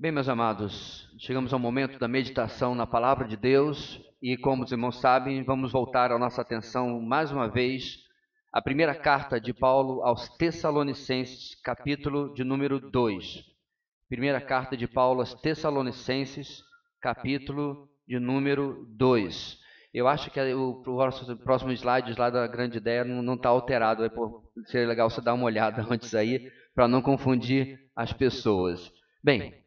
Bem, meus amados, chegamos ao momento da meditação na Palavra de Deus e, como os irmãos sabem, vamos voltar a nossa atenção mais uma vez à primeira carta de Paulo aos Tessalonicenses, capítulo de número 2. Primeira carta de Paulo aos Tessalonicenses, capítulo de número 2. Eu acho que o próximo slide lá da grande ideia não está alterado. Seria legal você dar uma olhada antes aí, para não confundir as pessoas. Bem,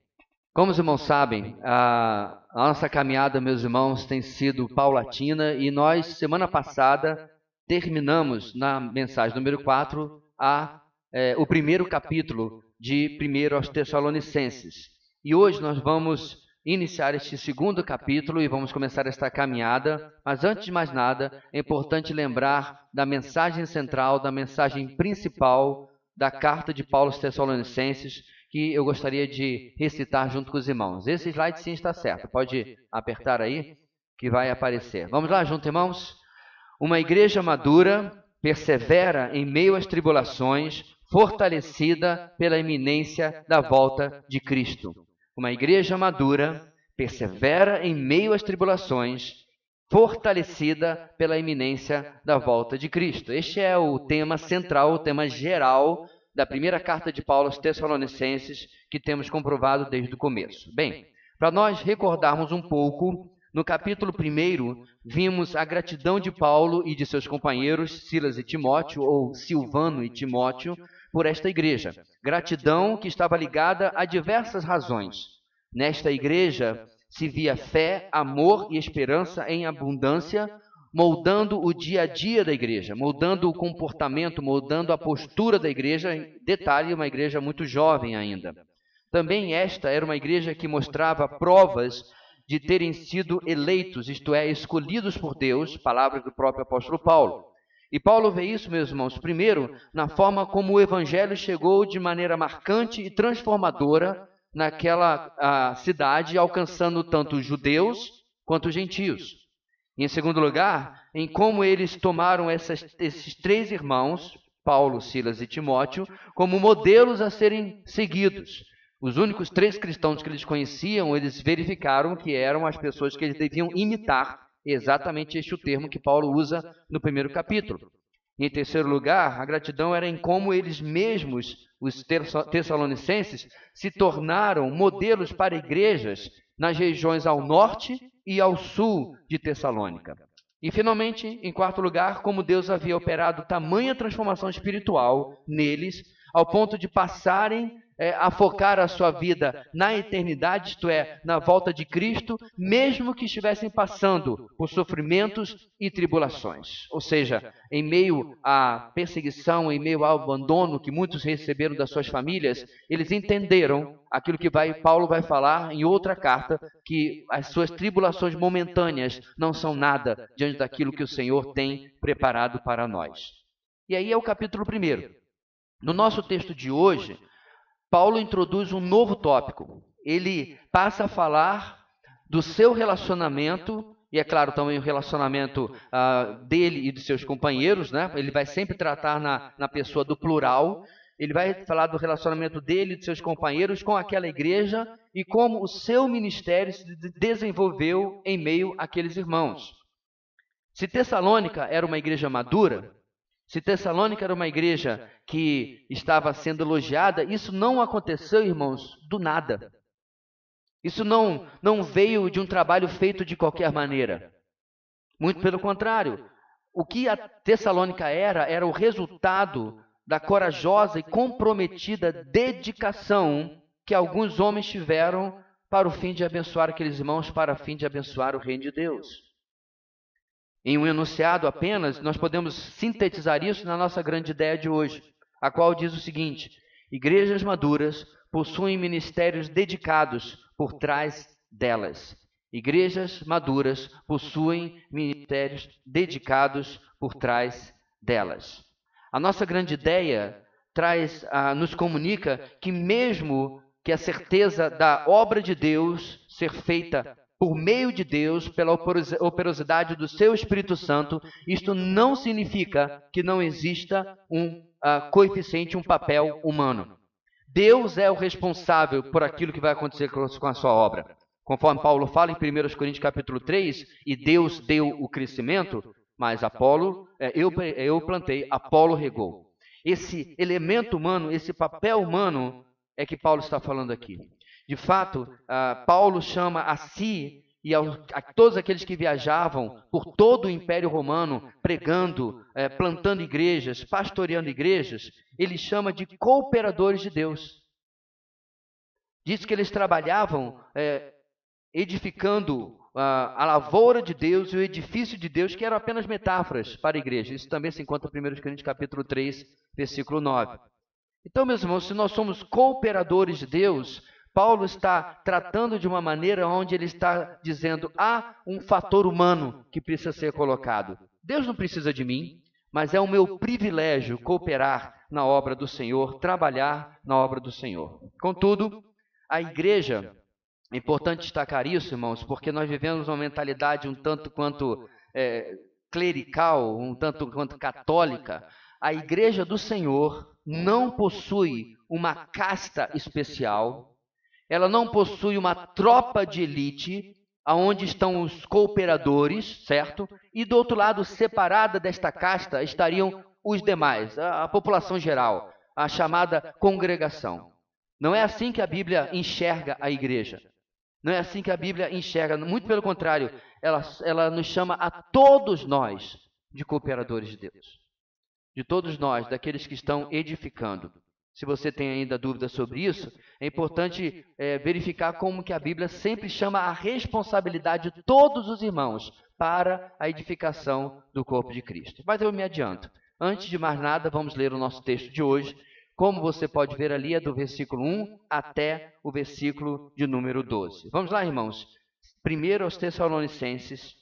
como os irmãos sabem, a nossa caminhada, meus irmãos, tem sido paulatina e nós, semana passada, terminamos na mensagem número 4 o primeiro capítulo de 1 aos Tessalonicenses. E hoje nós vamos iniciar este segundo capítulo e vamos começar esta caminhada, mas antes de mais nada, é importante lembrar da mensagem central, da mensagem principal da carta de Paulo aos Tessalonicenses, que eu gostaria de recitar junto com os irmãos. Esse slide sim está certo, pode apertar aí, que vai aparecer. Vamos lá junto, irmãos? Uma igreja madura persevera em meio às tribulações, fortalecida pela iminência da volta de Cristo. Uma igreja madura persevera em meio às tribulações, fortalecida pela iminência da volta de Cristo. Este é o tema central, o tema geral da primeira carta de Paulo aos Tessalonicenses, que temos comprovado desde o começo. Bem, para nós recordarmos um pouco, no capítulo 1, vimos a gratidão de Paulo e de seus companheiros, Silas e Timóteo, ou Silvano e Timóteo, por esta igreja. Gratidão que estava ligada a diversas razões. Nesta igreja se via fé, amor e esperança em abundância, moldando o dia a dia da igreja, moldando o comportamento, moldando a postura da igreja. Detalhe, uma igreja muito jovem ainda. Também esta era uma igreja que mostrava provas de terem sido eleitos, isto é, escolhidos por Deus, palavras do próprio apóstolo Paulo. E Paulo vê isso, meus irmãos, primeiro, na forma como o evangelho chegou de maneira marcante e transformadora naquela cidade, alcançando tanto os judeus quanto os gentios. E, em segundo lugar, em como eles tomaram esses três irmãos, Paulo, Silas e Timóteo, como modelos a serem seguidos. Os únicos três cristãos que eles conheciam, eles verificaram que eram as pessoas que eles deviam imitar. Exatamente este é o termo que Paulo usa no primeiro capítulo. E, em terceiro lugar, a gratidão era em como eles mesmos, os tessalonicenses, se tornaram modelos para igrejas nas regiões ao norte e ao sul de Tessalônica. E, finalmente, em quarto lugar, como Deus havia operado tamanha transformação espiritual neles, ao ponto de passarem a focar a sua vida na eternidade, isto é, na volta de Cristo, mesmo que estivessem passando por sofrimentos e tribulações. Ou seja, em meio à perseguição, em meio ao abandono que muitos receberam das suas famílias, eles entenderam aquilo que Paulo vai falar em outra carta, que as suas tribulações momentâneas não são nada diante daquilo que o Senhor tem preparado para nós. E aí é o capítulo 1. No nosso texto de hoje, Paulo introduz um novo tópico. Ele passa a falar do seu relacionamento, e é claro também o relacionamento dele e dos seus companheiros, né? Ele vai sempre tratar na pessoa do plural. Ele vai falar do relacionamento dele e dos seus companheiros com aquela igreja e como o seu ministério se desenvolveu em meio àqueles irmãos. Se Tessalônica era uma igreja madura, se Tessalônica era uma igreja que estava sendo elogiada, isso não aconteceu, irmãos, do nada. Isso não veio de um trabalho feito de qualquer maneira. Muito pelo contrário. O que a Tessalônica era o resultado da corajosa e comprometida dedicação que alguns homens tiveram para o fim de abençoar aqueles irmãos, para o fim de abençoar o reino de Deus. Em um enunciado apenas, nós podemos sintetizar isso na nossa grande ideia de hoje, a qual diz o seguinte: igrejas maduras possuem ministérios dedicados por trás delas. Igrejas maduras possuem ministérios dedicados por trás delas. A nossa grande ideia nos comunica que mesmo que a certeza da obra de Deus ser feita por meio de Deus, pela operosidade do seu Espírito Santo, isto não significa que não exista um coeficiente, um papel humano. Deus é o responsável por aquilo que vai acontecer com a sua obra. Conforme Paulo fala em 1 Coríntios capítulo 3, e Deus deu o crescimento, mas eu plantei, Apolo regou. Esse elemento humano, esse papel humano é que Paulo está falando aqui. De fato, Paulo chama a si e a todos aqueles que viajavam por todo o Império Romano, pregando, plantando igrejas, pastoreando igrejas, ele chama de cooperadores de Deus. Diz que eles trabalhavam edificando a lavoura de Deus e o edifício de Deus, que eram apenas metáforas para a igreja. Isso também se encontra em 1 Coríntios capítulo 3, versículo 9. Então, meus irmãos, se nós somos cooperadores de Deus, Paulo está tratando de uma maneira onde ele está dizendo, há um fator humano que precisa ser colocado. Deus não precisa de mim, mas é o meu privilégio cooperar na obra do Senhor, trabalhar na obra do Senhor. Contudo, a igreja, é importante destacar isso, irmãos, porque nós vivemos uma mentalidade um tanto quanto clerical, um tanto quanto católica. A igreja do Senhor não possui uma casta especial, ela não possui uma tropa de elite, aonde estão os cooperadores, certo? E do outro lado, separada desta casta, estariam os demais, a população geral, a chamada congregação. Não é assim que a Bíblia enxerga a igreja. Não é assim que a Bíblia enxerga, muito pelo contrário, ela nos chama a todos nós de cooperadores de Deus. De todos nós, daqueles que estão edificando. Se você tem ainda dúvidas sobre isso, é importante verificar como que a Bíblia sempre chama a responsabilidade de todos os irmãos para a edificação do corpo de Cristo. Mas eu me adianto. Antes de mais nada, vamos ler o nosso texto de hoje. Como você pode ver ali, é do versículo 1 até o versículo de número 12. Vamos lá, irmãos. 1 aos Tessalonicenses,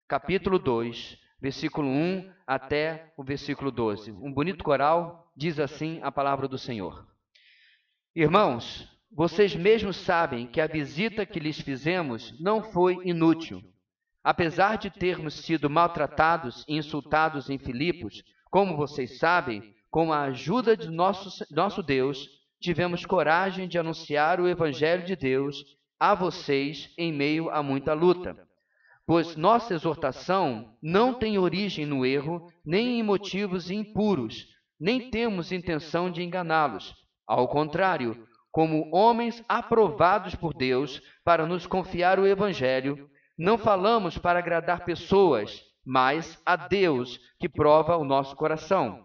capítulo 2, versículo 1 até o versículo 12. Um bonito coral, diz assim a palavra do Senhor. Irmãos, vocês mesmos sabem que a visita que lhes fizemos não foi inútil. Apesar de termos sido maltratados e insultados em Filipos, como vocês sabem, com a ajuda de nosso Deus, tivemos coragem de anunciar o Evangelho de Deus a vocês em meio a muita luta. Pois nossa exortação não tem origem no erro, nem em motivos impuros, nem temos intenção de enganá-los. Ao contrário, como homens aprovados por Deus para nos confiar o Evangelho, não falamos para agradar pessoas, mas a Deus que prova o nosso coração.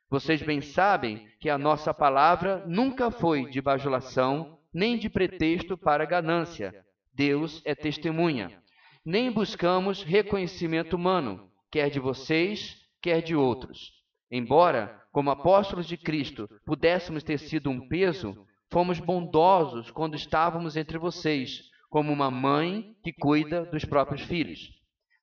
Vocês bem sabem que a nossa palavra nunca foi de bajulação, nem de pretexto para ganância. Deus é testemunha. Nem buscamos reconhecimento humano, quer de vocês, quer de outros. Embora, como apóstolos de Cristo, pudéssemos ter sido um peso, fomos bondosos quando estávamos entre vocês, como uma mãe que cuida dos próprios filhos.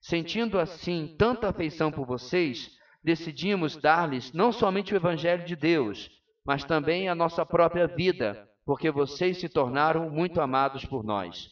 Sentindo assim tanta afeição por vocês, decidimos dar-lhes não somente o Evangelho de Deus, mas também a nossa própria vida, porque vocês se tornaram muito amados por nós.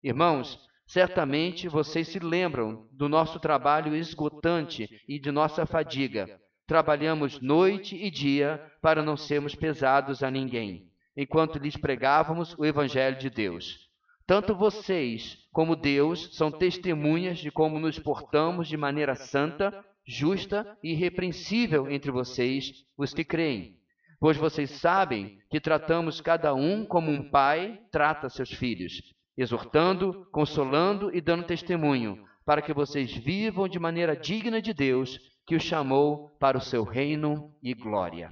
Irmãos, certamente vocês se lembram do nosso trabalho esgotante e de nossa fadiga. Trabalhamos noite e dia para não sermos pesados a ninguém, enquanto lhes pregávamos o Evangelho de Deus. Tanto vocês como Deus são testemunhas de como nos portamos de maneira santa, justa e irrepreensível entre vocês, os que creem. Pois vocês sabem que tratamos cada um como um pai trata seus filhos, exortando, consolando e dando testemunho, para que vocês vivam de maneira digna de Deus, que os chamou para o seu reino e glória.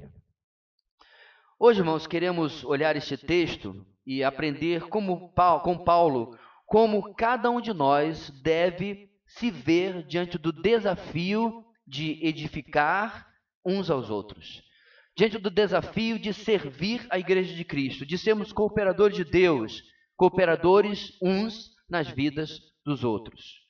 Hoje, irmãos, queremos olhar este texto e aprender com Paulo como cada um de nós deve se ver diante do desafio de edificar uns aos outros, diante do desafio de servir a Igreja de Cristo, de sermos cooperadores de Deus, cooperadores uns nas vidas dos outros.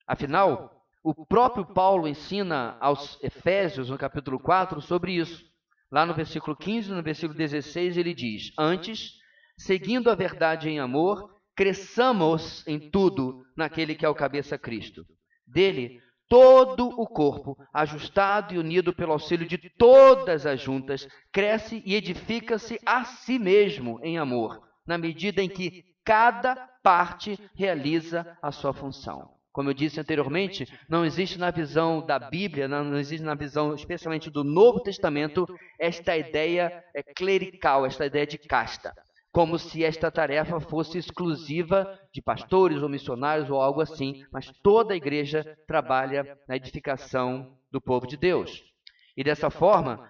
Afinal, o próprio Paulo ensina aos Efésios, no capítulo 4, sobre isso. Lá no versículo 15 e no versículo 16, ele diz: Antes, seguindo a verdade em amor, cresçamos em tudo naquele que é o cabeça Cristo. Dele, todo o corpo, ajustado e unido pelo auxílio de todas as juntas, cresce e edifica-se a si mesmo em amor, na medida em que cada parte realiza a sua função. Como eu disse anteriormente, não existe na visão da Bíblia, não existe na visão especialmente do Novo Testamento, esta ideia clerical, esta ideia de casta, como se esta tarefa fosse exclusiva de pastores ou missionários ou algo assim, mas toda a igreja trabalha na edificação do povo de Deus. E dessa forma,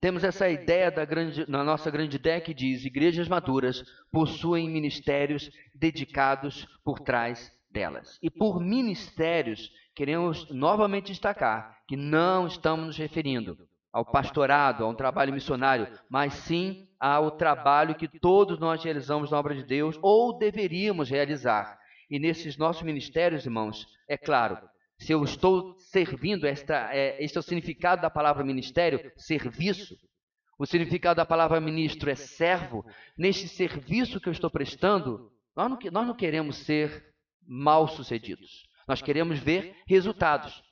temos essa ideia na nossa grande ideia que diz: igrejas maduras possuem ministérios dedicados por trás delas. E por ministérios, queremos novamente destacar que não estamos nos referindo ao pastorado, a um trabalho missionário, mas sim ao trabalho que todos nós realizamos na obra de Deus ou deveríamos realizar. E nesses nossos ministérios, irmãos, é claro, se eu estou servindo, este é o significado da palavra ministério, serviço. O significado da palavra ministro é servo. Neste serviço que eu estou prestando, nós não queremos ser mal-sucedidos. Nós queremos ver resultados.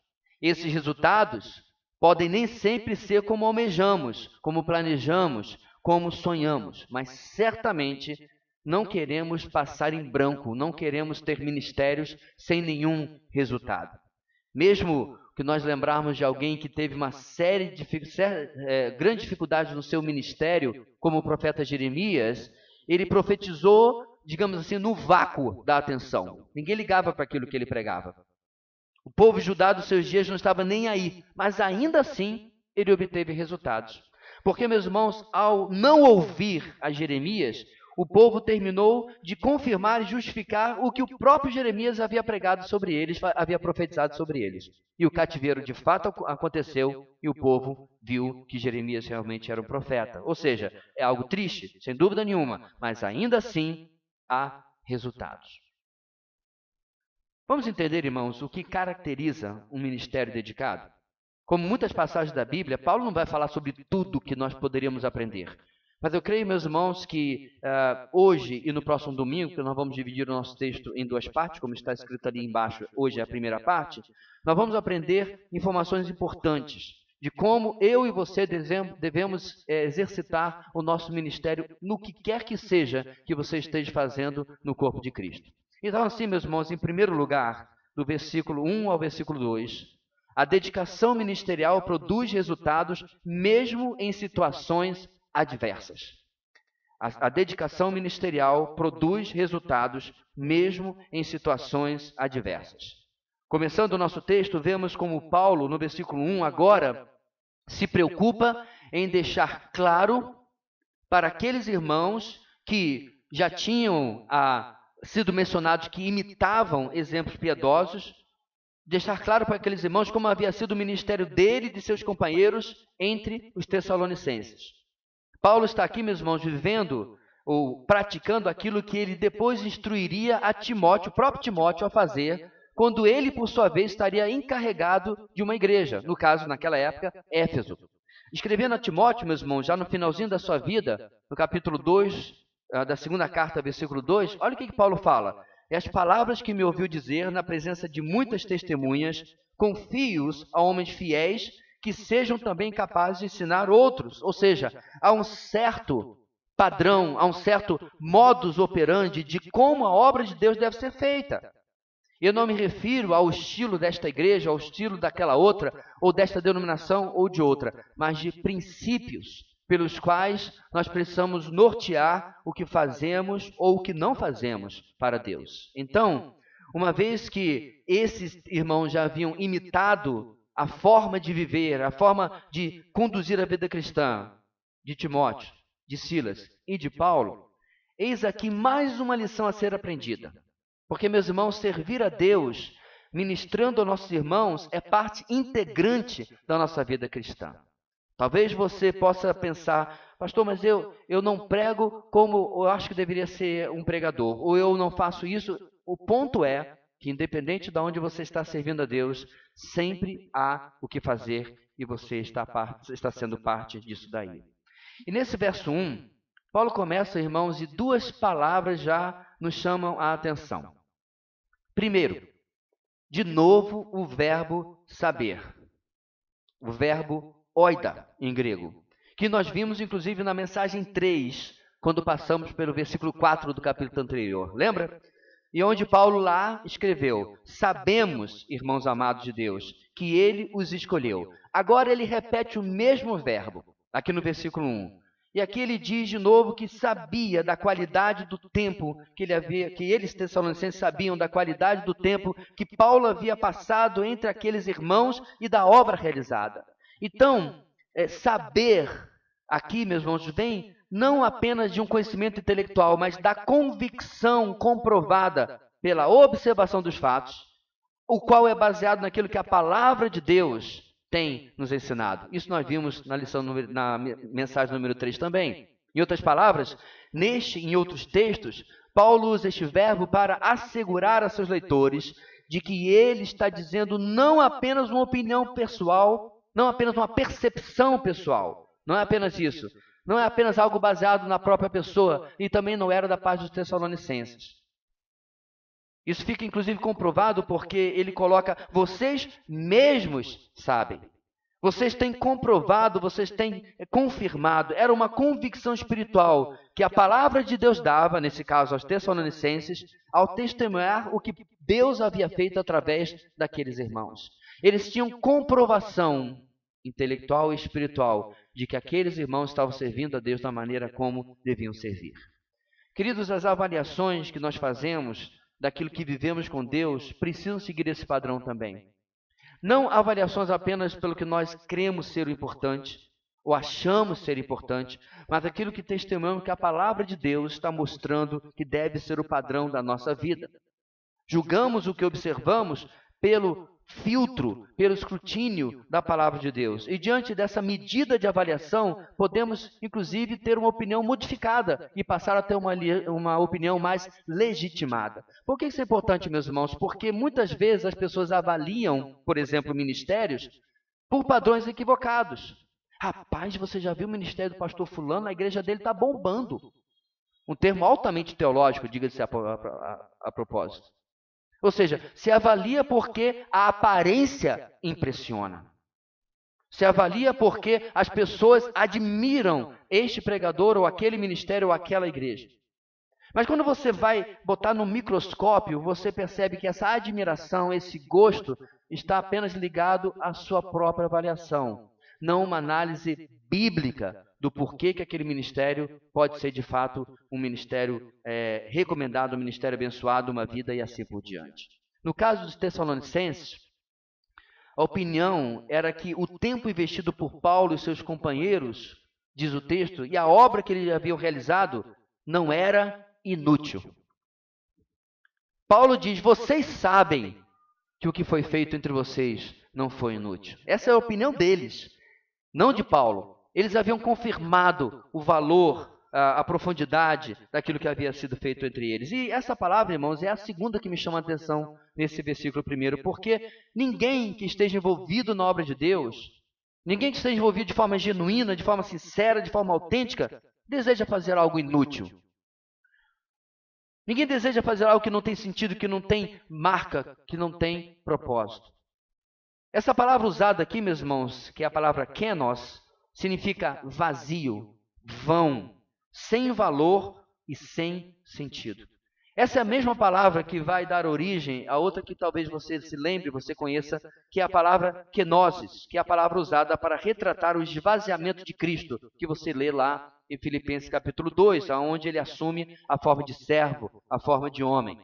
Esses resultados podem nem sempre ser como almejamos, como planejamos, como sonhamos, mas certamente não queremos passar em branco, não queremos ter ministérios sem nenhum resultado. Mesmo que nós lembrarmos de alguém que teve uma série de grandes dificuldades no seu ministério, como o profeta Jeremias, ele profetizou, digamos assim, no vácuo da atenção. Ninguém ligava para aquilo que ele pregava. O povo judeu dos seus dias não estava nem aí, mas ainda assim ele obteve resultados. Porque, meus irmãos, ao não ouvir a Jeremias, o povo terminou de confirmar e justificar o que o próprio Jeremias havia pregado sobre eles, havia profetizado sobre eles. E o cativeiro de fato aconteceu e o povo viu que Jeremias realmente era um profeta. Ou seja, é algo triste, sem dúvida nenhuma, mas ainda assim há resultados. Vamos entender, irmãos, o que caracteriza um ministério dedicado? Como muitas passagens da Bíblia, Paulo não vai falar sobre tudo que nós poderíamos aprender. Mas eu creio, meus irmãos, que hoje e no próximo domingo, que nós vamos dividir o nosso texto em duas partes, como está escrito ali embaixo, hoje é a primeira parte, nós vamos aprender informações importantes de como eu e você devemos exercitar o nosso ministério no que quer que seja que você esteja fazendo no corpo de Cristo. Então, assim, meus irmãos, em primeiro lugar, do versículo 1 ao versículo 2, a dedicação ministerial produz resultados mesmo em situações adversas. A dedicação ministerial produz resultados mesmo em situações adversas. Começando o nosso texto, vemos como Paulo, no versículo 1, agora se preocupa em deixar claro para aqueles irmãos que já tinham sido mencionados, que imitavam exemplos piedosos, deixar claro para aqueles irmãos como havia sido o ministério dele e de seus companheiros entre os tessalonicenses. Paulo está aqui, meus irmãos, vivendo ou praticando aquilo que ele depois instruiria a Timóteo, o próprio Timóteo, a fazer, quando ele, por sua vez, estaria encarregado de uma igreja, no caso, naquela época, Éfeso. Escrevendo a Timóteo, meus irmãos, já no finalzinho da sua vida, no capítulo 2, da segunda carta, versículo 2, olha o que Paulo fala. E as palavras que me ouviu dizer na presença de muitas testemunhas, confio-os a homens fiéis que sejam também capazes de ensinar outros. Ou seja, há um certo padrão, há um certo modus operandi de como a obra de Deus deve ser feita. Eu não me refiro ao estilo desta igreja, ao estilo daquela outra, ou desta denominação ou de outra, mas de princípios pelos quais nós precisamos nortear o que fazemos ou o que não fazemos para Deus. Então, uma vez que esses irmãos já haviam imitado a forma de viver, a forma de conduzir a vida cristã de Timóteo, de Silas e de Paulo, eis aqui mais uma lição a ser aprendida. Porque, meus irmãos, servir a Deus, ministrando aos nossos irmãos, é parte integrante da nossa vida cristã. Talvez você possa pensar, pastor, mas eu não prego como eu acho que deveria ser um pregador, ou eu não faço isso. O ponto é que, independente de onde você está servindo a Deus, sempre há o que fazer e você está sendo parte disso daí. E nesse verso 1, Paulo começa, irmãos, e duas palavras já nos chamam a atenção. Primeiro, de novo o verbo saber, o verbo oida em grego, que nós vimos inclusive na mensagem 3, quando passamos pelo versículo 4 do capítulo anterior, lembra? E onde Paulo lá escreveu: sabemos, irmãos amados de Deus, que ele os escolheu. Agora ele repete o mesmo verbo, aqui no versículo 1. E aqui ele diz de novo que sabia da qualidade do tempo que eles tessalonicenses sabiam da qualidade do tempo que Paulo havia passado entre aqueles irmãos e da obra realizada. Então, saber aqui, meus irmãos, vem não apenas de um conhecimento intelectual, mas da convicção comprovada pela observação dos fatos, o qual é baseado naquilo que a palavra de Deus tem nos ensinado. Isso nós vimos na mensagem número 3 também. Em outras palavras, em outros textos, Paulo usa este verbo para assegurar a seus leitores de que ele está dizendo não apenas uma opinião pessoal, não apenas uma percepção pessoal, não é apenas isso, não é apenas algo baseado na própria pessoa, e também não era da parte dos Tessalonicenses. Isso fica inclusive comprovado porque ele coloca: vocês mesmos sabem. Vocês têm comprovado, vocês têm confirmado. Era uma convicção espiritual que a palavra de Deus dava, nesse caso aos Tessalonicenses, ao testemunhar o que Deus havia feito através daqueles irmãos. Eles tinham comprovação intelectual e espiritual de que aqueles irmãos estavam servindo a Deus da maneira como deviam servir. Queridos, as avaliações que nós fazemos daquilo que vivemos com Deus precisam seguir esse padrão também. Não avaliações apenas pelo que nós cremos ser o importante, ou achamos ser importante, mas aquilo que testemunhamos que a palavra de Deus está mostrando que deve ser o padrão da nossa vida. Julgamos o que observamos pelo filtro, pelo escrutínio da palavra de Deus. E diante dessa medida de avaliação, podemos, inclusive, ter uma opinião modificada e passar a ter uma opinião mais legitimada. Por que isso é importante, meus irmãos? Porque muitas vezes as pessoas avaliam, por exemplo, ministérios por padrões equivocados. Rapaz, você já viu o ministério do pastor fulano? A igreja dele está bombando. Um termo altamente teológico, diga-se a propósito. Ou seja, se avalia porque a aparência impressiona. Se avalia porque as pessoas admiram este pregador ou aquele ministério ou aquela igreja. Mas quando você vai botar no microscópio, você percebe que essa admiração, esse gosto, está apenas ligado à sua própria avaliação, não uma análise bíblica do porquê que aquele ministério pode ser de fato um ministério recomendado, um ministério abençoado, uma vida e assim por diante. No caso dos Tessalonicenses, a opinião era que o tempo investido por Paulo e seus companheiros, diz o texto, e a obra que eles haviam realizado não era inútil. Paulo diz: vocês sabem que o que foi feito entre vocês não foi inútil. Essa é a opinião deles, não de Paulo. Eles haviam confirmado o valor, a profundidade daquilo que havia sido feito entre eles. E essa palavra, irmãos, é a segunda que me chama a atenção nesse versículo primeiro, porque ninguém que esteja envolvido na obra de Deus, ninguém que esteja envolvido de forma genuína, de forma sincera, de forma autêntica, deseja fazer algo inútil. Ninguém deseja fazer algo que não tem sentido, que não tem marca, que não tem propósito. Essa palavra usada aqui, meus irmãos, que é a palavra kenos, significa vazio, vão, sem valor e sem sentido. Essa é a mesma palavra que vai dar origem a outra que talvez você se lembre, você conheça, que é a palavra kenosis, que é a palavra usada para retratar o esvaziamento de Cristo, que você lê lá em Filipenses capítulo 2, onde ele assume a forma de servo, a forma de homem.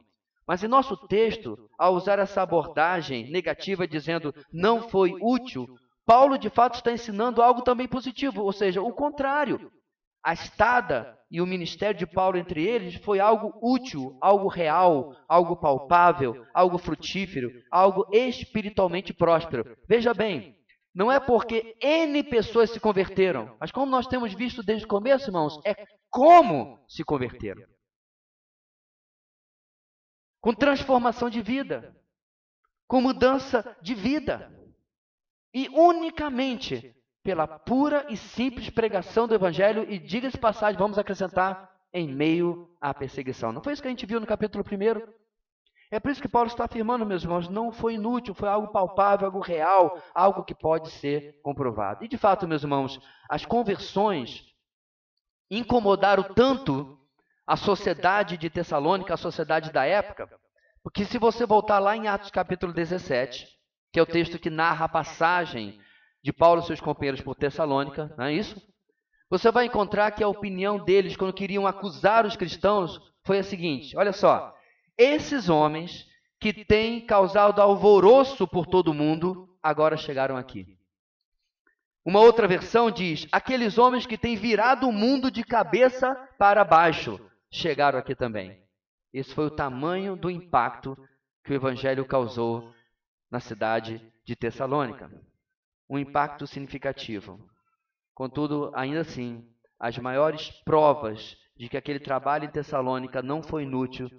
Mas em nosso texto, ao usar essa abordagem negativa, dizendo não foi útil, Paulo de fato está ensinando algo também positivo, ou seja, o contrário. A estada e o ministério de Paulo entre eles foi algo útil, algo real, algo palpável, algo frutífero, algo espiritualmente próspero. Veja bem, não é porque N pessoas se converteram, mas como nós temos visto desde o começo, irmãos, é como se converteram. Com transformação de vida, com mudança de vida. E unicamente pela pura e simples pregação do Evangelho, e diga-se passagem, vamos acrescentar, em meio à perseguição. Não foi isso que a gente viu no capítulo 1? É por isso que Paulo está afirmando, meus irmãos, não foi inútil, foi algo palpável, algo real, algo que pode ser comprovado. E de fato, meus irmãos, as conversões incomodaram tanto a sociedade de Tessalônica, a sociedade da época, porque se você voltar lá em Atos capítulo 17, que é o texto que narra a passagem de Paulo e seus companheiros por Tessalônica, não é isso? Você vai encontrar que a opinião deles, quando queriam acusar os cristãos, foi a seguinte: olha só, esses homens que têm causado alvoroço por todo o mundo, agora chegaram aqui. Uma outra versão diz: aqueles homens que têm virado o mundo de cabeça para baixo, chegaram aqui também. Esse foi o tamanho do impacto que o evangelho causou na cidade de Tessalônica. Um impacto significativo. Contudo, ainda assim, as maiores provas de que aquele trabalho em Tessalônica não foi inútil,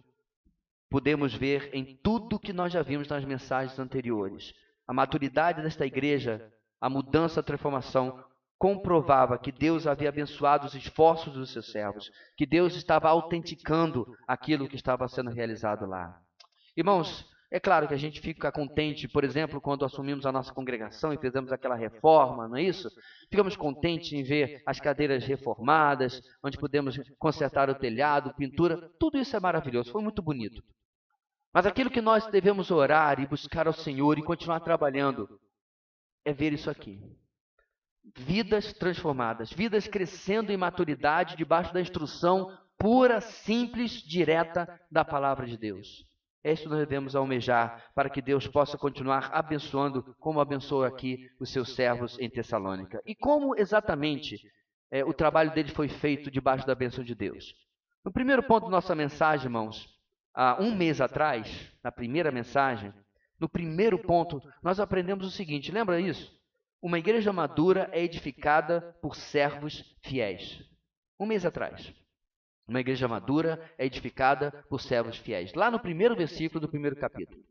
podemos ver em tudo que nós já vimos nas mensagens anteriores. A maturidade desta igreja, a mudança, a transformação, comprovava que Deus havia abençoado os esforços dos seus servos, que Deus estava autenticando aquilo que estava sendo realizado lá. Irmãos, é claro que a gente fica contente, por exemplo, quando assumimos a nossa congregação e fizemos aquela reforma, não é isso? Ficamos contentes em ver as cadeiras reformadas, onde podemos consertar o telhado, pintura, tudo isso é maravilhoso, foi muito bonito. Mas aquilo que nós devemos orar e buscar ao Senhor e continuar trabalhando é ver isso aqui. Vidas transformadas, vidas crescendo em maturidade debaixo da instrução pura, simples, direta da palavra de Deus. É isso que nós devemos almejar para que Deus possa continuar abençoando, como abençoou aqui os seus servos em Tessalônica. E como exatamente o trabalho dele foi feito debaixo da bênção de Deus? No primeiro ponto da nossa mensagem, irmãos, há um mês atrás, na primeira mensagem, no primeiro ponto, nós aprendemos o seguinte, lembra isso? Uma igreja madura é edificada por servos fiéis. Um mês atrás. Uma igreja madura é edificada por servos fiéis. Lá no primeiro versículo do primeiro capítulo.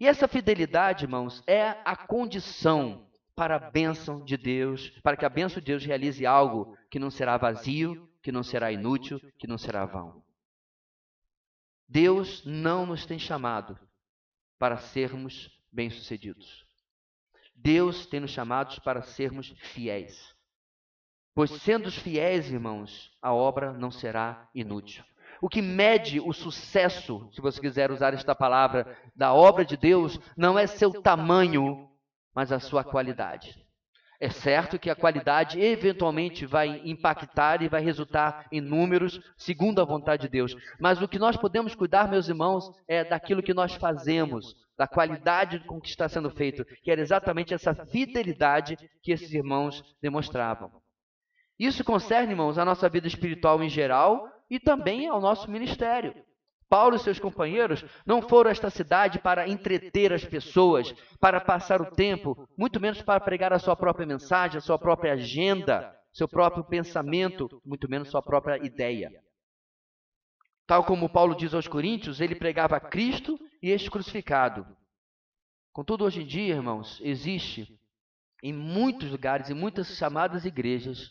E essa fidelidade, irmãos, é a condição para a bênção de Deus, para que a bênção de Deus realize algo que não será vazio, que não será inútil, que não será vão. Deus não nos tem chamado para sermos bem-sucedidos. Deus tem nos chamados para sermos fiéis. Pois sendo os fiéis, irmãos, a obra não será inútil. O que mede o sucesso, se você quiser usar esta palavra, da obra de Deus, não é seu tamanho, mas a sua qualidade. É certo que a qualidade eventualmente vai impactar e vai resultar em números segundo a vontade de Deus. Mas o que nós podemos cuidar, meus irmãos, é daquilo que nós fazemos, da qualidade com que está sendo feito, que era exatamente essa fidelidade que esses irmãos demonstravam. Isso concerne, irmãos, a nossa vida espiritual em geral e também ao nosso ministério. Paulo e seus companheiros não foram a esta cidade para entreter as pessoas, para passar o tempo, muito menos para pregar a sua própria mensagem, a sua própria agenda, seu próprio pensamento, muito menos sua própria ideia. Tal como Paulo diz aos Coríntios, ele pregava Cristo e este crucificado. Contudo, hoje em dia, irmãos, existe em muitos lugares, em muitas chamadas igrejas,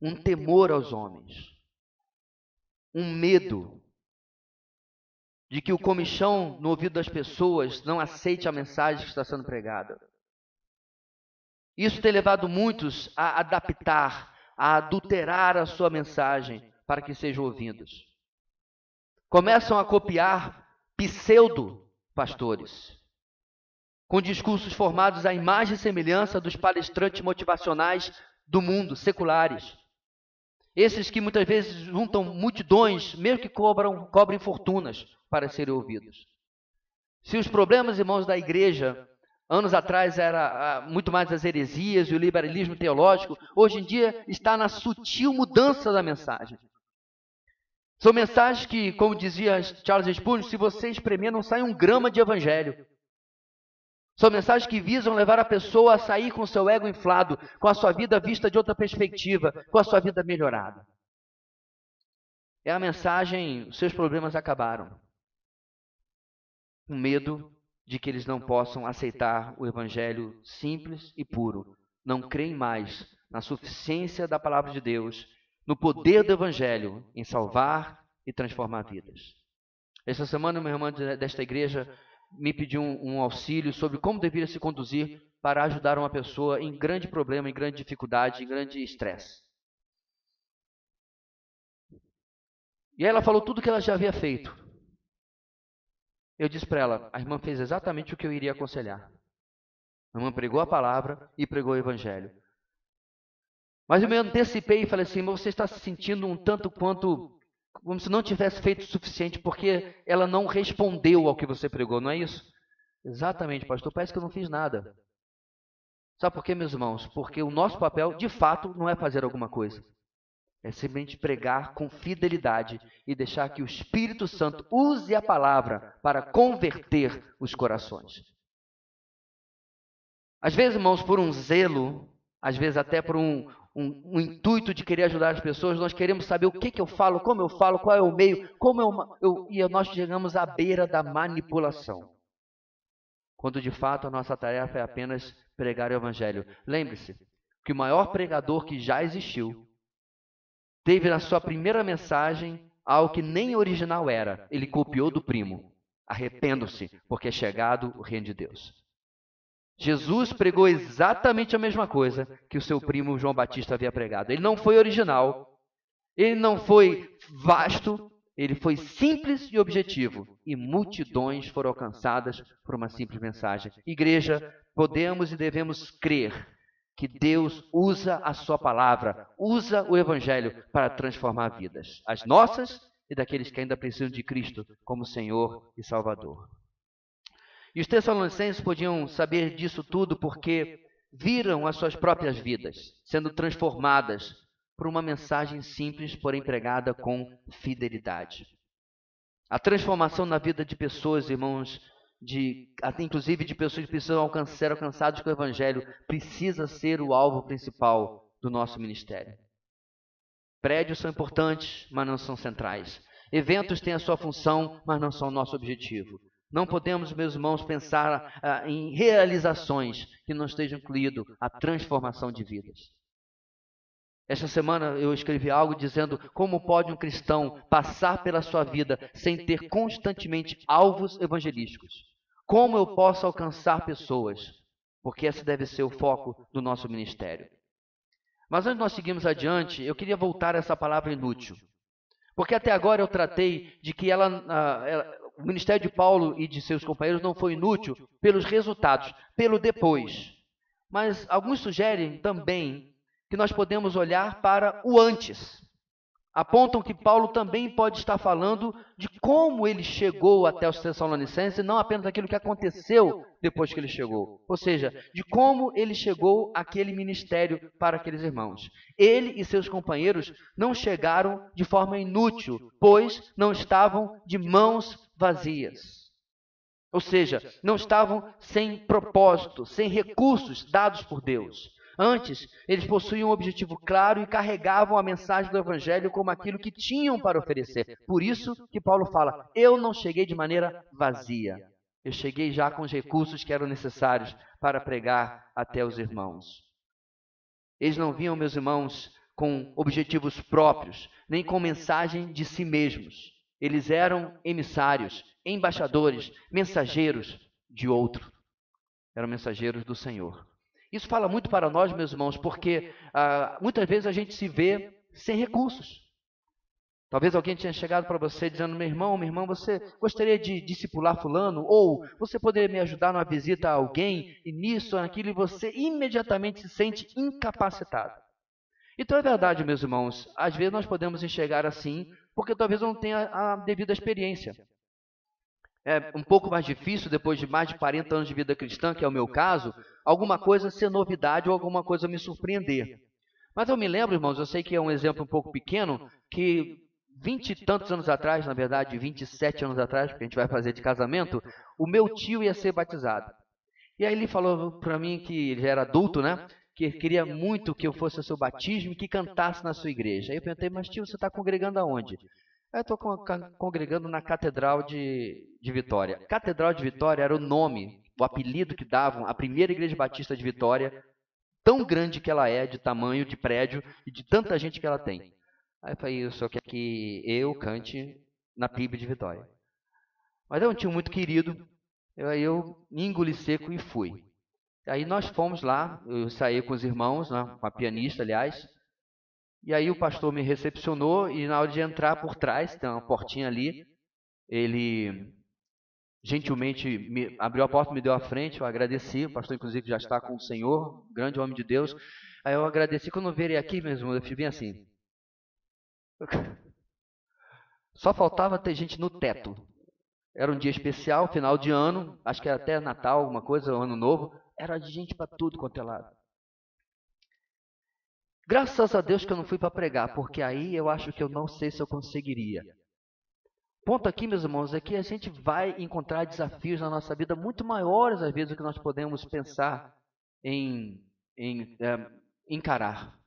um temor aos homens, um medo de que o comichão no ouvido das pessoas não aceite a mensagem que está sendo pregada. Isso tem levado muitos a adaptar, a adulterar a sua mensagem para que sejam ouvidos. Começam a copiar pseudo-pastores, com discursos formados à imagem e semelhança dos palestrantes motivacionais do mundo, seculares. Esses que muitas vezes juntam multidões, mesmo que cobrem fortunas para serem ouvidos. Se os problemas, irmãos, da igreja, anos atrás era muito mais as heresias e o liberalismo teológico, hoje em dia está na sutil mudança da mensagem. São mensagens que, como dizia Charles Spurgeon, se você espremer não sai um grama de evangelho. São mensagens que visam levar a pessoa a sair com o seu ego inflado, com a sua vida vista de outra perspectiva, com a sua vida melhorada. É a mensagem, seus problemas acabaram. Com medo de que eles não possam aceitar o evangelho simples e puro. Não creem mais na suficiência da palavra de Deus, no poder do evangelho em salvar e transformar vidas. Essa semana, uma irmã desta igreja me pediu um auxílio sobre como deveria se conduzir para ajudar uma pessoa em grande problema, em grande dificuldade, em grande estresse. E aí ela falou tudo o que ela já havia feito. Eu disse para ela, a irmã fez exatamente o que eu iria aconselhar. A irmã pregou a palavra e pregou o evangelho. Mas eu me antecipei e falei assim, mas você está se sentindo um tanto quanto como se não tivesse feito o suficiente, porque ela não respondeu ao que você pregou, não é isso? Exatamente, pastor, parece que eu não fiz nada. Sabe por quê, meus irmãos? Porque o nosso papel, de fato, não é fazer alguma coisa. É simplesmente pregar com fidelidade e deixar que o Espírito Santo use a palavra para converter os corações. Às vezes, irmãos, por um zelo, às vezes até por um intuito de querer ajudar as pessoas, nós queremos saber o que eu falo, como eu falo, qual é o meio, e nós chegamos à beira da manipulação. Quando de fato a nossa tarefa é apenas pregar o Evangelho. Lembre-se que o maior pregador que já existiu teve na sua primeira mensagem algo que nem original era. Ele copiou do primo. Arrependam-se, porque é chegado o reino de Deus. Jesus pregou exatamente a mesma coisa que o seu primo João Batista havia pregado. Ele não foi original, ele não foi vasto, ele foi simples e objetivo. E multidões foram alcançadas por uma simples mensagem. Igreja, podemos e devemos crer que Deus usa a sua palavra, usa o Evangelho para transformar vidas. As nossas e daqueles que ainda precisam de Cristo como Senhor e Salvador. E os tessalonicenses podiam saber disso tudo porque viram as suas próprias vidas sendo transformadas por uma mensagem simples, porém pregada com fidelidade. A transformação na vida de pessoas, irmãos, inclusive de pessoas que precisam ser alcançadas com o Evangelho, precisa ser o alvo principal do nosso ministério. Prédios são importantes, mas não são centrais. Eventos têm a sua função, mas não são o nosso objetivo. Não podemos, meus irmãos, pensar em realizações que não estejam incluído a transformação de vidas. Esta semana eu escrevi algo dizendo como pode um cristão passar pela sua vida sem ter constantemente alvos evangelísticos. Como eu posso alcançar pessoas? Porque esse deve ser o foco do nosso ministério. Mas antes de nós seguirmos adiante, eu queria voltar a essa palavra inútil. Porque até agora eu tratei de que o ministério de Paulo e de seus companheiros não foi inútil pelos resultados, pelo depois. Mas alguns sugerem também que nós podemos olhar para o antes. Apontam que Paulo também pode estar falando de como ele chegou até os Tessalonicenses, e não apenas daquilo que aconteceu depois que ele chegou. Ou seja, de como ele chegou àquele ministério para aqueles irmãos. Ele e seus companheiros não chegaram de forma inútil, pois não estavam de mãos vazias. Ou seja, não estavam sem propósito, sem recursos dados por Deus. Antes, eles possuíam um objetivo claro e carregavam a mensagem do Evangelho como aquilo que tinham para oferecer. Por isso que Paulo fala, eu não cheguei de maneira vazia. Eu cheguei já com os recursos que eram necessários para pregar até os irmãos. Eles não vinham, meus irmãos, com objetivos próprios, nem com mensagem de si mesmos. Eles eram emissários, embaixadores, mensageiros de outro. Eram mensageiros do Senhor. Isso fala muito para nós, meus irmãos, porque muitas vezes a gente se vê sem recursos. Talvez alguém tenha chegado para você dizendo, meu irmão, minha irmã, você gostaria de discipular fulano? Ou você poderia me ajudar numa visita a alguém, e nisso, naquilo, e você imediatamente se sente incapacitado. Então é verdade, meus irmãos, às vezes nós podemos enxergar assim, porque talvez eu não tenha a devida experiência. É um pouco mais difícil, depois de mais de 40 anos de vida cristã, que é o meu caso, alguma coisa ser novidade ou alguma coisa me surpreender. Mas eu me lembro, irmãos, eu sei que é um exemplo um pouco pequeno, que 20 e tantos anos atrás, na verdade 27 anos atrás, porque a gente vai fazer de casamento, o meu tio ia ser batizado. E aí ele falou para mim que ele já era adulto, né? Que queria muito que eu fosse ao seu batismo e que cantasse na sua igreja. Aí eu perguntei, mas tio, você está congregando aonde? Eu estou congregando na Catedral de Vitória. Catedral de Vitória era o nome, o apelido que davam à primeira igreja batista de Vitória, tão grande que ela é, de tamanho, de prédio e de tanta gente que ela tem. Aí eu falei, eu só quero que eu cante na PIB de Vitória. Mas é um tio muito querido, eu engoli seco e fui. Aí nós fomos lá, eu saí com os irmãos, né, com a pianista, aliás, e aí o pastor me recepcionou e na hora de entrar por trás, tem uma portinha ali, ele gentilmente me abriu a porta, me deu a frente, eu agradeci, o pastor inclusive já está com o Senhor, grande homem de Deus. Aí eu agradeci, quando eu virei aqui mesmo, eu fiquei bem assim. Só faltava ter gente no teto. Era um dia especial, final de ano, acho que era até Natal, alguma coisa, Ano Novo. Era de gente para tudo quanto é lado. Graças a Deus que eu não fui para pregar, porque aí eu acho que eu não sei se eu conseguiria. Ponto aqui, meus irmãos, é que a gente vai encontrar desafios na nossa vida muito maiores, às vezes, do que nós podemos pensar em encarar.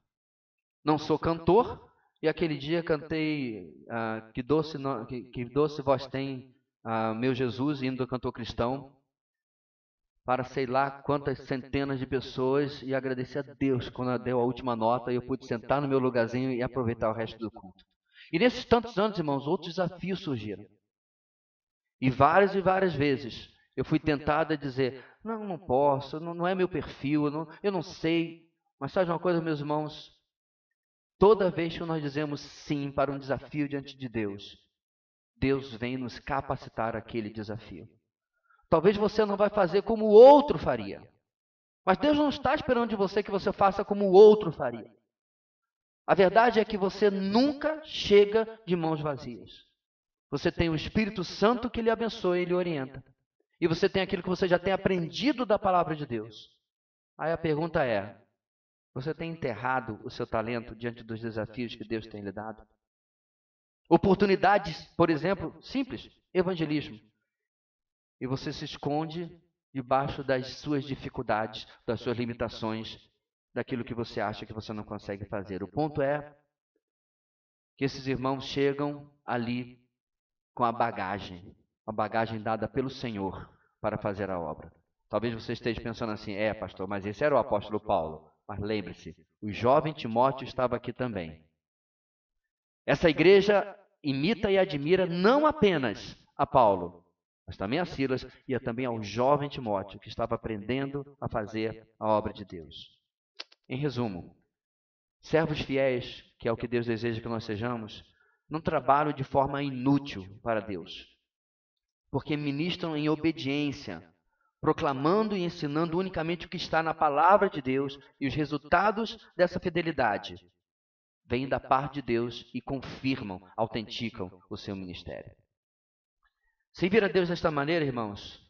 Não sou cantor, e aquele dia cantei que doce voz tem, meu Jesus, hino do cantor cristão, para sei lá quantas centenas de pessoas, e agradecer a Deus quando ela deu a última nota e eu pude sentar no meu lugarzinho e aproveitar o resto do culto. E nesses tantos anos, irmãos, outros desafios surgiram. E várias vezes eu fui tentado a dizer, não posso, não é meu perfil, eu não sei. Mas sabe uma coisa, meus irmãos? Toda vez que nós dizemos sim para um desafio diante de Deus, Deus vem nos capacitar aquele desafio. Talvez você não vai fazer como o outro faria. Mas Deus não está esperando de você que você faça como o outro faria. A verdade é que você nunca chega de mãos vazias. Você tem o Espírito Santo que lhe abençoa e lhe orienta. E você tem aquilo que você já tem aprendido da palavra de Deus. Aí a pergunta é, você tem enterrado o seu talento diante dos desafios que Deus tem lhe dado? Oportunidades, por exemplo, simples, evangelismo. E você se esconde debaixo das suas dificuldades, das suas limitações, daquilo que você acha que você não consegue fazer. O ponto é que esses irmãos chegam ali com a bagagem dada pelo Senhor para fazer a obra. Talvez você esteja pensando assim, pastor, mas esse era o apóstolo Paulo. Mas lembre-se, o jovem Timóteo estava aqui também. Essa igreja imita e admira não apenas a Paulo, mas também a Silas e também ao jovem Timóteo, que estava aprendendo a fazer a obra de Deus. Em resumo, servos fiéis, que é o que Deus deseja que nós sejamos, não trabalham de forma inútil para Deus, porque ministram em obediência, proclamando e ensinando unicamente o que está na palavra de Deus, e os resultados dessa fidelidade vêm da parte de Deus e confirmam, autenticam o seu ministério. Servir a Deus desta maneira, irmãos,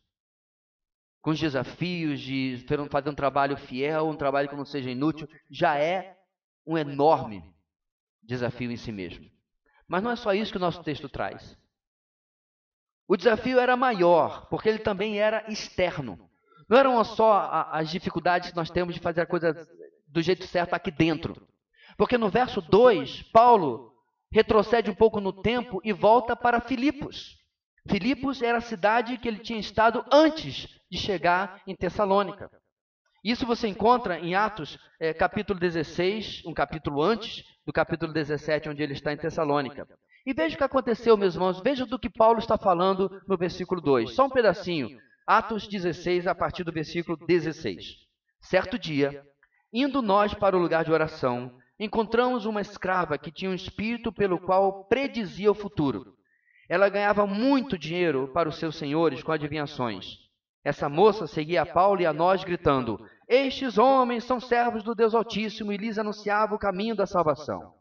com os desafios de fazer um trabalho fiel, um trabalho que não seja inútil, já é um enorme desafio em si mesmo. Mas não é só isso que o nosso texto traz. O desafio era maior, porque ele também era externo. Não eram só as dificuldades que nós temos de fazer a coisa do jeito certo aqui dentro. Porque no verso 2, Paulo retrocede um pouco no tempo e volta para Filipos. Filipos era a cidade que ele tinha estado antes de chegar em Tessalônica. Isso você encontra em Atos, capítulo 16, um capítulo antes do capítulo 17, onde ele está em Tessalônica. E veja o que aconteceu, meus irmãos, veja do que Paulo está falando no versículo 2. Só um pedacinho, Atos 16, a partir do versículo 16. Certo dia, indo nós para o lugar de oração, encontramos uma escrava que tinha um espírito pelo qual predizia o futuro. Ela ganhava muito dinheiro para os seus senhores com adivinhações. Essa moça seguia a Paulo e a nós, gritando, estes homens são servos do Deus Altíssimo, e lhes anunciava o caminho da salvação.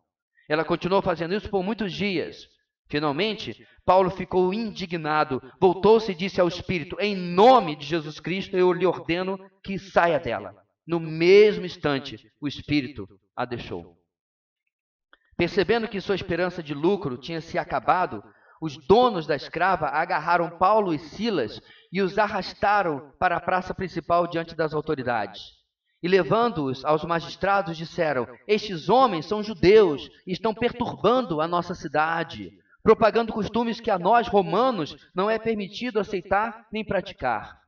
Ela continuou fazendo isso por muitos dias. Finalmente, Paulo ficou indignado, voltou-se e disse ao espírito, em nome de Jesus Cristo, eu lhe ordeno que saia dela. No mesmo instante, o espírito a deixou. Percebendo que sua esperança de lucro tinha se acabado, os donos da escrava agarraram Paulo e Silas e os arrastaram para a praça principal diante das autoridades. E levando-os aos magistrados, disseram, estes homens são judeus e estão perturbando a nossa cidade, propagando costumes que a nós, romanos, não é permitido aceitar nem praticar.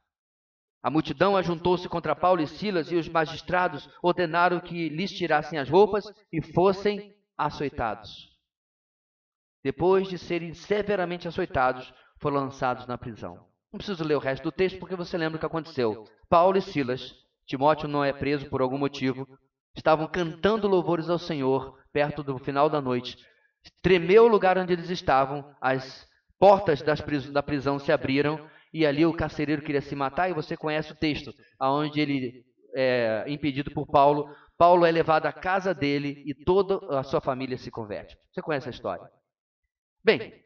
A multidão ajuntou-se contra Paulo e Silas e os magistrados ordenaram que lhes tirassem as roupas e fossem açoitados. Depois de serem severamente açoitados, foram lançados na prisão. Não preciso ler o resto do texto porque você lembra o que aconteceu. Paulo e Silas, Timóteo não é preso por algum motivo, estavam cantando louvores ao Senhor perto do final da noite. Tremeu o lugar onde eles estavam, as portas da prisão se abriram e ali o carcereiro queria se matar, e você conhece o texto, onde ele é impedido por Paulo. Paulo é levado à casa dele e toda a sua família se converte. Você conhece a história? Bem,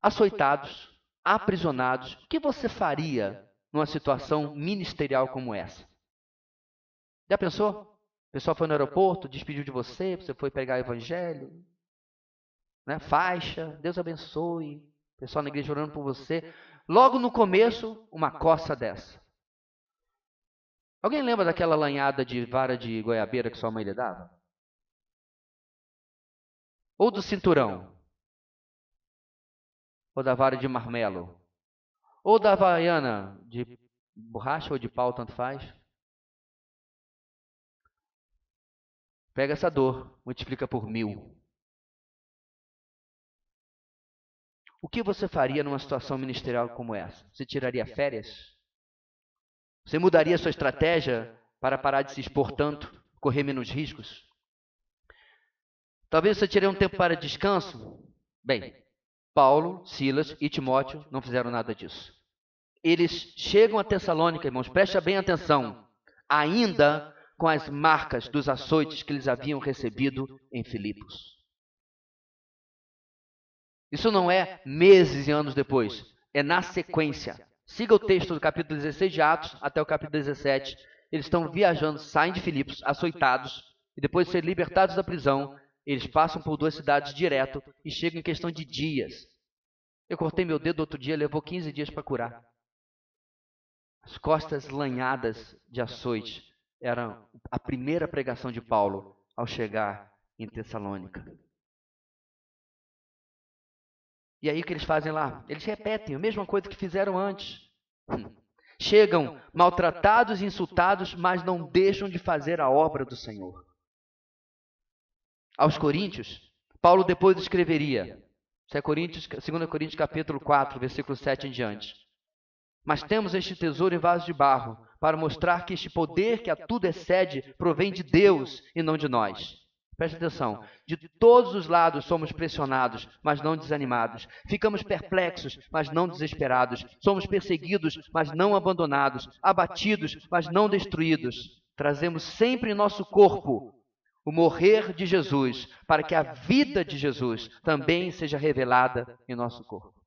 açoitados, aprisionados, o que você faria numa situação ministerial como essa? Já pensou? O pessoal foi no aeroporto, despediu de você, você foi pregar o evangelho, né? Faixa, Deus abençoe, o pessoal na igreja orando por você. Logo no começo, uma coça dessa. Alguém lembra daquela lanhada de vara de goiabeira que sua mãe lhe dava? Ou do cinturão? Ou da vara de marmelo? Ou da havaiana de borracha ou de pau, tanto faz? Pega essa dor, multiplica por 1000. O que você faria numa situação ministerial como essa? Você tiraria férias? Você mudaria sua estratégia para parar de se expor tanto, correr menos riscos? Talvez você tire um tempo para descanso? Bem, Paulo, Silas e Timóteo não fizeram nada disso. Eles chegam a Tessalônica, irmãos, preste bem atenção, ainda com as marcas dos açoites que eles haviam recebido em Filipos. Isso não é meses e anos depois, é na sequência. Siga o texto do capítulo 16 de Atos até o capítulo 17. Eles estão viajando, saem de Filipos, açoitados, e depois de serem libertados da prisão, eles passam por 2 cidades direto e chegam em questão de dias. Eu cortei meu dedo outro dia, levou 15 dias para curar. As costas lanhadas de açoite eram a primeira pregação de Paulo ao chegar em Tessalônica. E aí o que eles fazem lá? Eles repetem a mesma coisa que fizeram antes. Chegam maltratados e insultados, mas não deixam de fazer a obra do Senhor. Aos Coríntios, Paulo depois escreveria, 2 Coríntios capítulo 4, versículo 7 em diante. Mas temos este tesouro em vaso de barro, para mostrar que este poder que a tudo excede provém de Deus e não de nós. Preste atenção, de todos os lados somos pressionados, mas não desanimados. Ficamos perplexos, mas não desesperados. Somos perseguidos, mas não abandonados. Abatidos, mas não destruídos. Trazemos sempre em nosso corpo o morrer de Jesus, para que a vida de Jesus também seja revelada em nosso corpo.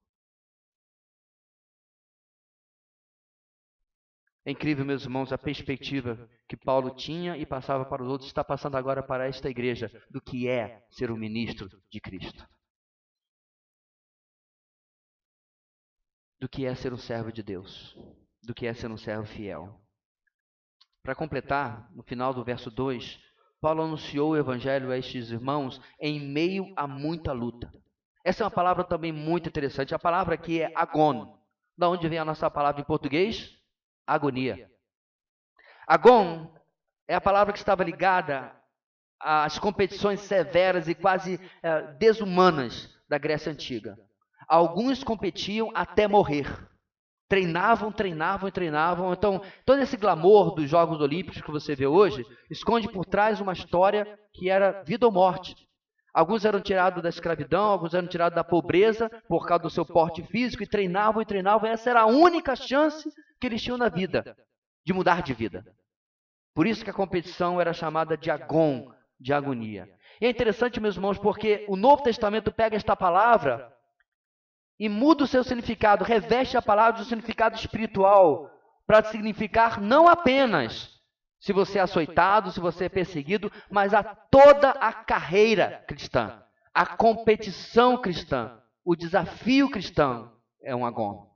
É incrível, meus irmãos, a perspectiva que Paulo tinha e passava para os outros, está passando agora para esta igreja, do que é ser um ministro de Cristo. Do que é ser um servo de Deus. Do que é ser um servo fiel. Para completar, no final do verso 2, Paulo anunciou o evangelho a estes irmãos em meio a muita luta. Essa é uma palavra também muito interessante. A palavra aqui é agon. Da onde vem a nossa palavra em português? Agonia. Agon é a palavra que estava ligada às competições severas e quase desumanas da Grécia Antiga. Alguns competiam até morrer. Treinavam. Então, todo esse glamour dos Jogos Olímpicos que você vê hoje esconde por trás uma história que era vida ou morte. Alguns eram tirados da escravidão, alguns eram tirados da pobreza por causa do seu porte físico e treinavam. Essa era a única chance que eles tinham na vida, de mudar de vida. Por isso que a competição era chamada de agon, de agonia. E é interessante, meus irmãos, porque o Novo Testamento pega esta palavra e muda o seu significado, reveste a palavra de um significado espiritual, para significar não apenas se você é açoitado, se você é perseguido, mas a toda a carreira cristã, a competição cristã, o desafio cristão é um agon.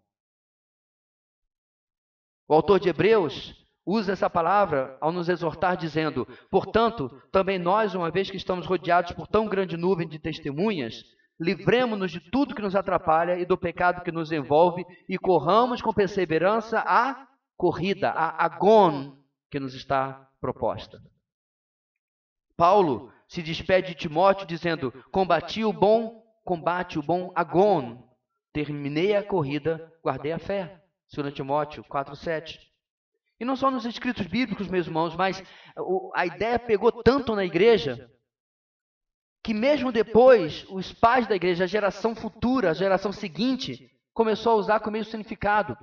O autor de Hebreus usa essa palavra ao nos exortar dizendo: portanto, também nós, uma vez que estamos rodeados por tão grande nuvem de testemunhas, livremo-nos de tudo que nos atrapalha e do pecado que nos envolve e corramos com perseverança a corrida, a agon que nos está proposta. Paulo se despede de Timóteo dizendo: combati o bom combate, o bom agon. terminei a corrida, guardei a fé. 2 Timóteo 4:7. E não só nos escritos bíblicos, meus irmãos, mas a ideia pegou tanto na igreja, que mesmo depois, os pais da igreja, a geração futura, a geração seguinte, começou a usar com o mesmo significado.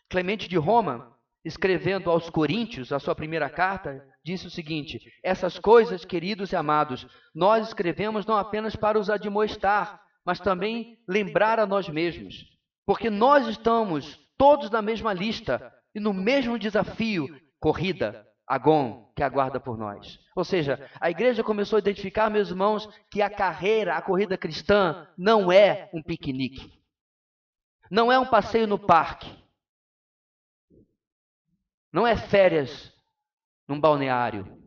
Clemente de Roma, escrevendo aos Coríntios, a sua primeira carta, disse o seguinte: essas coisas, queridos e amados, nós escrevemos não apenas para os admoestar, mas também lembrar a nós mesmos, porque nós estamos todos na mesma lista e no mesmo desafio, corrida, agon, que aguarda por nós. Ou seja, a igreja começou a identificar, meus irmãos, que a corrida cristã não é um piquenique, não é um passeio no parque, não é férias num balneário.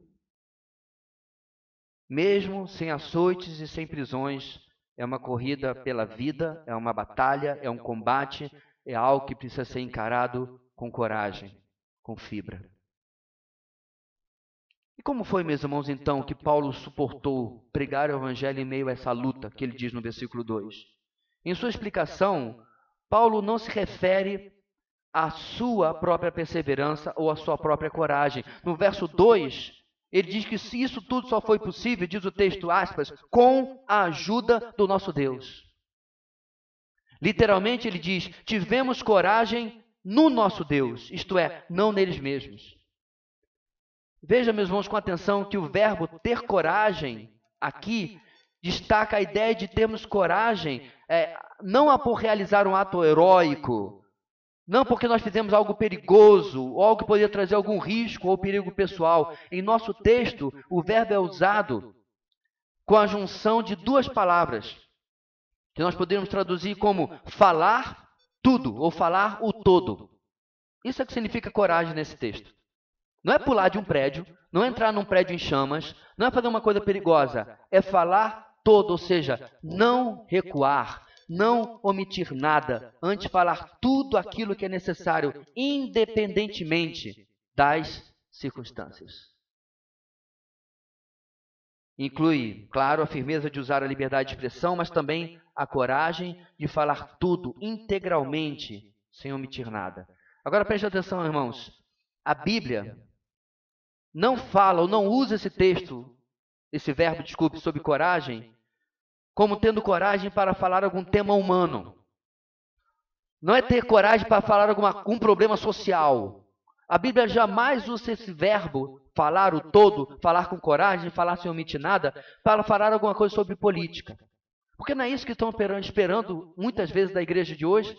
Mesmo sem açoites e sem prisões, é uma corrida pela vida, é uma batalha, é um combate, é algo que precisa ser encarado com coragem, com fibra. E como foi, meus irmãos, então, que Paulo suportou pregar o evangelho em meio a essa luta, que ele diz no versículo 2? Em sua explicação, Paulo não se refere à sua própria perseverança ou à sua própria coragem. No verso 2, ele diz que se isso tudo só foi possível, diz o texto, aspas, com a ajuda do nosso Deus. Literalmente ele diz, tivemos coragem no nosso Deus, isto é, não neles mesmos. Veja, meus irmãos, com atenção que o verbo ter coragem aqui destaca a ideia de termos coragem, não por realizar um ato heróico, não porque nós fizemos algo perigoso, ou algo que poderia trazer algum risco ou perigo pessoal. Em nosso texto, o verbo é usado com a junção de duas palavras, que nós poderíamos traduzir como falar tudo, ou falar o todo. Isso é o que significa coragem nesse texto. Não é pular de um prédio, não é entrar num prédio em chamas, não é fazer uma coisa perigosa, é falar todo, ou seja, não recuar, não omitir nada, antes falar tudo aquilo que é necessário, independentemente das circunstâncias. Inclui, claro, a firmeza de usar a liberdade de expressão, mas também a coragem de falar tudo integralmente, sem omitir nada. Agora preste atenção, irmãos. A Bíblia não fala ou não usa esse texto, esse verbo, desculpe, sobre coragem, como tendo coragem para falar algum tema humano. Não é ter coragem para falar algum problema social. A Bíblia jamais usa esse verbo, falar o todo, falar com coragem, falar sem omitir nada, para falar alguma coisa sobre política. Porque não é isso que estão esperando muitas vezes da igreja de hoje.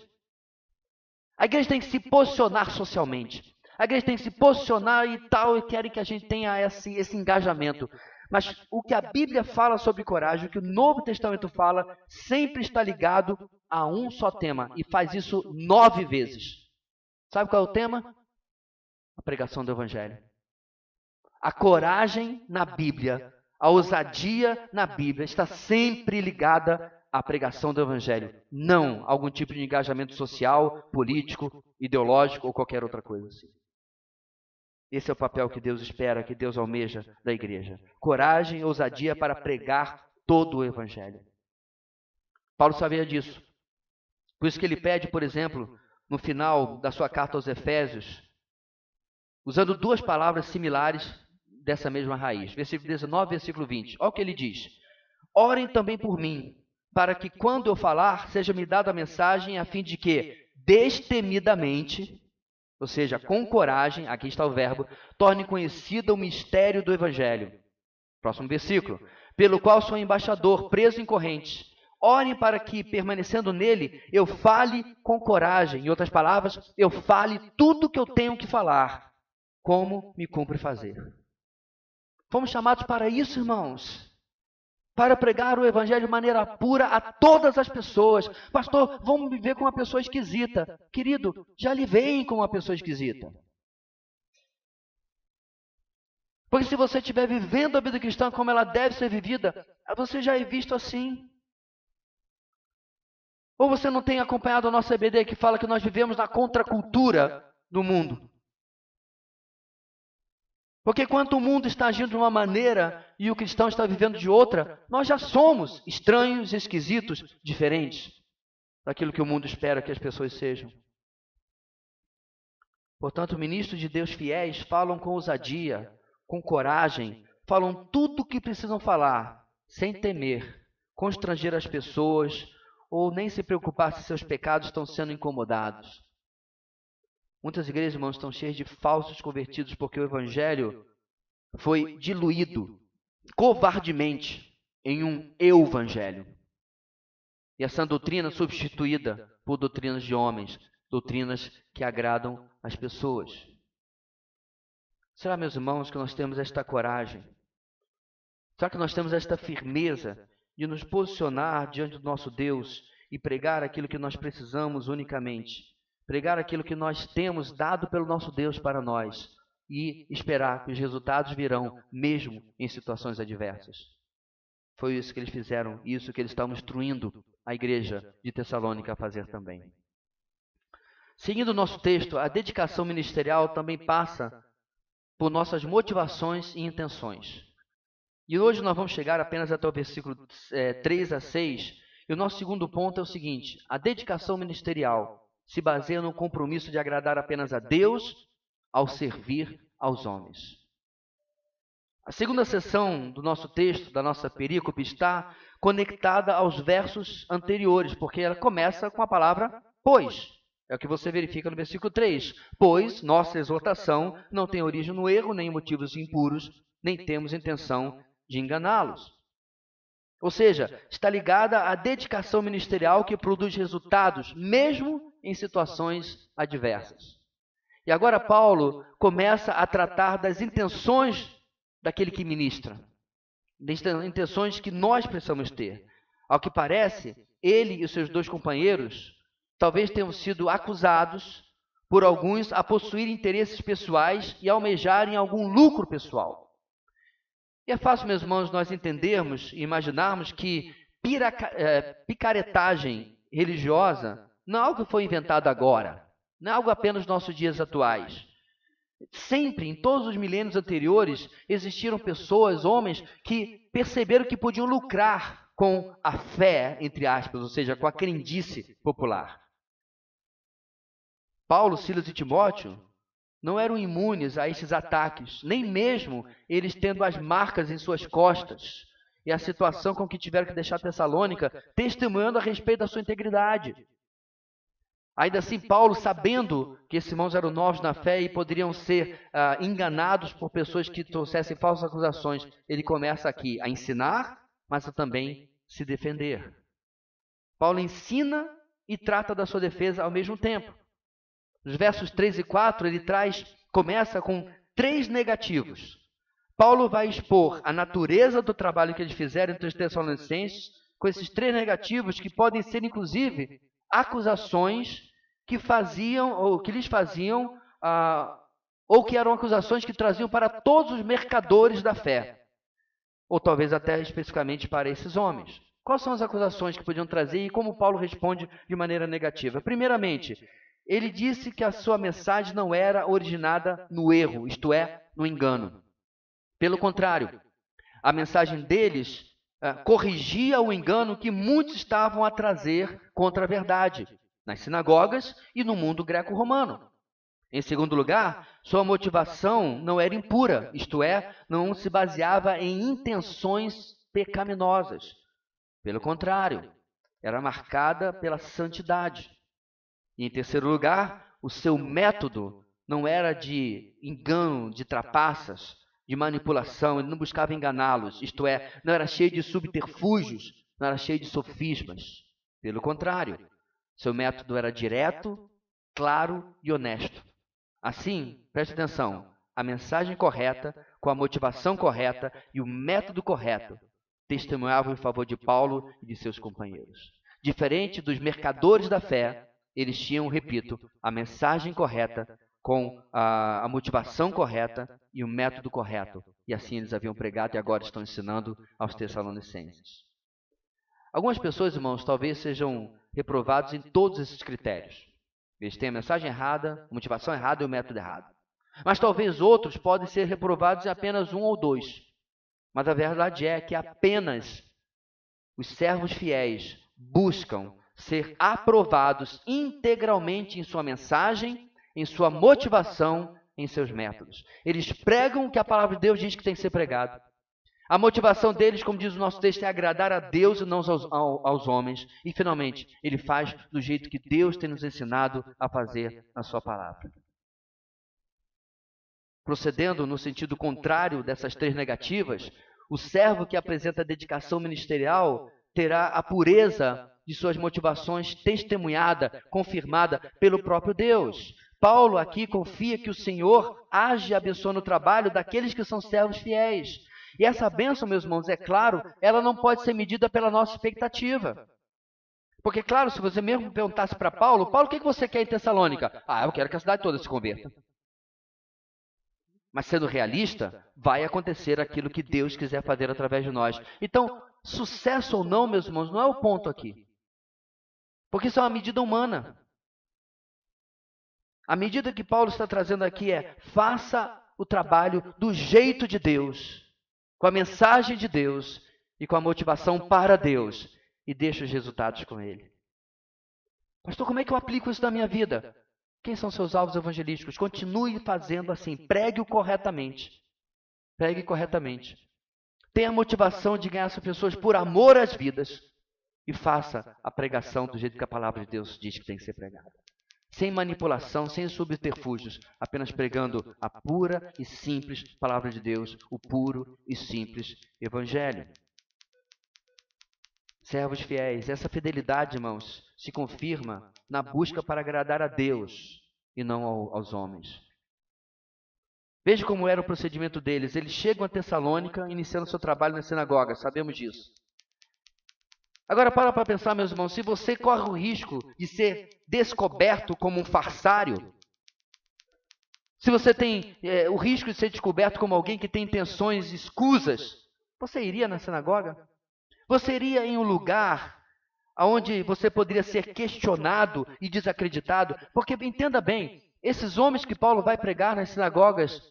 A igreja tem que se posicionar socialmente. A igreja tem que se posicionar e tal, e querem que a gente tenha esse engajamento. Mas o que a Bíblia fala sobre coragem, o que o Novo Testamento fala, sempre está ligado a um só tema. E faz isso 9 vezes. Sabe qual é o tema? A pregação do Evangelho. A coragem na Bíblia, a ousadia na Bíblia está sempre ligada à pregação do Evangelho. Não a algum tipo de engajamento social, político, ideológico ou qualquer outra coisa assim. Esse é o papel que Deus espera, que Deus almeja da igreja. Coragem e ousadia para pregar todo o Evangelho. Paulo sabia disso. Por isso que ele pede, por exemplo, no final da sua carta aos Efésios, usando duas palavras similares dessa mesma raiz. Versículo 19 e versículo 20. Olha o que ele diz. Orem também por mim, para que quando eu falar, seja me dada a mensagem a fim de que, destemidamente, ou seja, com coragem, aqui está o verbo, torne conhecido o mistério do Evangelho. Próximo versículo. Pelo qual sou embaixador, preso em correntes. Orem para que, permanecendo nele, eu fale com coragem. Em outras palavras, eu fale tudo o que eu tenho que falar, como me cumpre fazer. Fomos chamados para isso, irmãos. Para pregar o Evangelho de maneira pura a todas as pessoas. Pastor, vamos me ver como uma pessoa esquisita. Querido, já lhe veem como uma pessoa esquisita. Porque se você estiver vivendo a vida cristã como ela deve ser vivida, você já é visto assim. Ou você não tem acompanhado a nossa EBD que fala que nós vivemos na contracultura do mundo. Porque quando o mundo está agindo de uma maneira e o cristão está vivendo de outra, nós já somos estranhos, esquisitos, diferentes. daquilo que o mundo espera que as pessoas sejam. Portanto, ministros de Deus fiéis falam com ousadia, com coragem, falam tudo o que precisam falar, sem temer, constranger as pessoas ou nem se preocupar se seus pecados estão sendo incomodados. Muitas igrejas, irmãos, estão cheias de falsos convertidos porque o evangelho foi diluído covardemente em um evangelho. E essa doutrina substituída por doutrinas de homens, doutrinas que agradam as pessoas. Será, meus irmãos, que nós temos esta coragem? Será que nós temos esta firmeza de nos posicionar diante do nosso Deus e pregar aquilo que nós precisamos unicamente? Pregar aquilo que nós temos dado pelo nosso Deus para nós e esperar que os resultados virão mesmo em situações adversas. Foi isso que eles fizeram, isso que eles estavam instruindo a igreja de Tessalônica a fazer também. Seguindo o nosso texto, a dedicação ministerial também passa por nossas motivações e intenções. E hoje nós vamos chegar apenas até o versículo 3 a 6, e o nosso segundo ponto é o seguinte: a dedicação ministerial se baseia no compromisso de agradar apenas a Deus ao servir aos homens. A segunda seção do nosso texto, da nossa perícope, está conectada aos versos anteriores, porque ela começa com a palavra pois. É o que você verifica no versículo 3. Pois nossa exortação não tem origem no erro, nem em motivos impuros, nem temos intenção de enganá-los. Ou seja, está ligada à dedicação ministerial que produz resultados, mesmo em situações adversas. E agora Paulo começa a tratar das intenções daquele que ministra, das intenções que nós precisamos ter. Ao que parece, ele e os seus dois companheiros talvez tenham sido acusados por alguns a possuir interesses pessoais e almejarem algum lucro pessoal. E é fácil, meus irmãos, nós entendermos e imaginarmos que picaretagem religiosa não é algo que foi inventado agora, não é algo apenas nos nossos dias atuais. Sempre, em todos os milênios anteriores, existiram pessoas, homens, que perceberam que podiam lucrar com a fé, entre aspas, ou seja, com a crendice popular. Paulo, Silas e Timóteo não eram imunes a esses ataques, nem mesmo eles tendo as marcas em suas costas e a situação com que tiveram que deixar Tessalônica, testemunhando a respeito da sua integridade. Ainda assim, Paulo, sabendo que esses irmãos eram novos na fé e poderiam ser enganados por pessoas que trouxessem falsas acusações, ele começa aqui a ensinar, mas a também se defender. Paulo ensina e trata da sua defesa ao mesmo tempo. Nos versos 3 e 4, ele começa com 3 negativos. Paulo vai expor a natureza do trabalho que eles fizeram entre os Tessalonicenses, com esses 3 negativos que podem ser, inclusive, acusações que lhes faziam, ou que eram acusações que traziam para todos os mercadores da fé, ou talvez até especificamente para esses homens. Quais são as acusações que podiam trazer e como Paulo responde de maneira negativa? Primeiramente, ele disse que a sua mensagem não era originada no erro, isto é, no engano. Pelo contrário, a mensagem deles corrigia o engano que muitos estavam a trazer contra a verdade, nas sinagogas e no mundo greco-romano. Em segundo lugar, sua motivação não era impura, isto é, não se baseava em intenções pecaminosas. Pelo contrário, era marcada pela santidade. E em terceiro lugar, o seu método não era de engano, de trapaças, de manipulação, ele não buscava enganá-los, isto é, não era cheio de subterfúgios, não era cheio de sofismas. Pelo contrário, seu método era direto, claro e honesto. Assim, preste atenção, a mensagem correta, com a motivação correta e o método correto, testemunhavam em favor de Paulo e de seus companheiros. Diferente dos mercadores da fé, eles tinham, repito, a mensagem correta, com a motivação correta e o método correto. E assim eles haviam pregado e agora estão ensinando aos Tessalonicenses. Algumas pessoas, irmãos, talvez sejam reprovados em todos esses critérios. Eles têm a mensagem errada, a motivação errada e o método errado. Mas talvez outros podem ser reprovados em apenas 1 ou 2. Mas a verdade é que apenas os servos fiéis buscam ser aprovados integralmente em sua mensagem, em sua motivação, em seus métodos. Eles pregam o que a palavra de Deus diz que tem que ser pregado. A motivação deles, como diz o nosso texto, é agradar a Deus e não aos homens. E, finalmente, ele faz do jeito que Deus tem nos ensinado a fazer na sua palavra. Procedendo no sentido contrário dessas três negativas, o servo que apresenta dedicação ministerial terá a pureza de suas motivações testemunhada, confirmada pelo próprio Deus. Paulo aqui confia que o Senhor age e abençoa no trabalho daqueles que são servos fiéis. E essa bênção, meus irmãos, é claro, ela não pode ser medida pela nossa expectativa. Porque, claro, se você mesmo perguntasse para Paulo, Paulo, o que você quer em Tessalônica? Eu quero que a cidade toda se converta. Mas, sendo realista, vai acontecer aquilo que Deus quiser fazer através de nós. Então, sucesso ou não, meus irmãos, não é o ponto aqui. Porque isso é uma medida humana. A medida que Paulo está trazendo aqui é: faça o trabalho do jeito de Deus, com a mensagem de Deus e com a motivação para Deus, e deixe os resultados com Ele. Pastor, como é que eu aplico isso na minha vida? Quem são seus alvos evangelísticos? Continue fazendo assim, pregue-o corretamente. Pregue corretamente. Tenha a motivação de ganhar essas pessoas por amor às vidas e faça a pregação do jeito que a palavra de Deus diz que tem que ser pregada. Sem manipulação, sem subterfúgios, apenas pregando a pura e simples palavra de Deus, o puro e simples evangelho. Servos fiéis, essa fidelidade, irmãos, se confirma na busca para agradar a Deus e não aos homens. Veja como era o procedimento deles. Eles chegam a Tessalônica, iniciando seu trabalho na sinagoga, sabemos disso. Agora para pensar, meus irmãos, se você corre o risco de ser descoberto como um farsário, se você tem o risco de ser descoberto como alguém que tem intenções escusas, você iria na sinagoga? Você iria em um lugar onde você poderia ser questionado e desacreditado? Porque, entenda bem, esses homens que Paulo vai pregar nas sinagogas,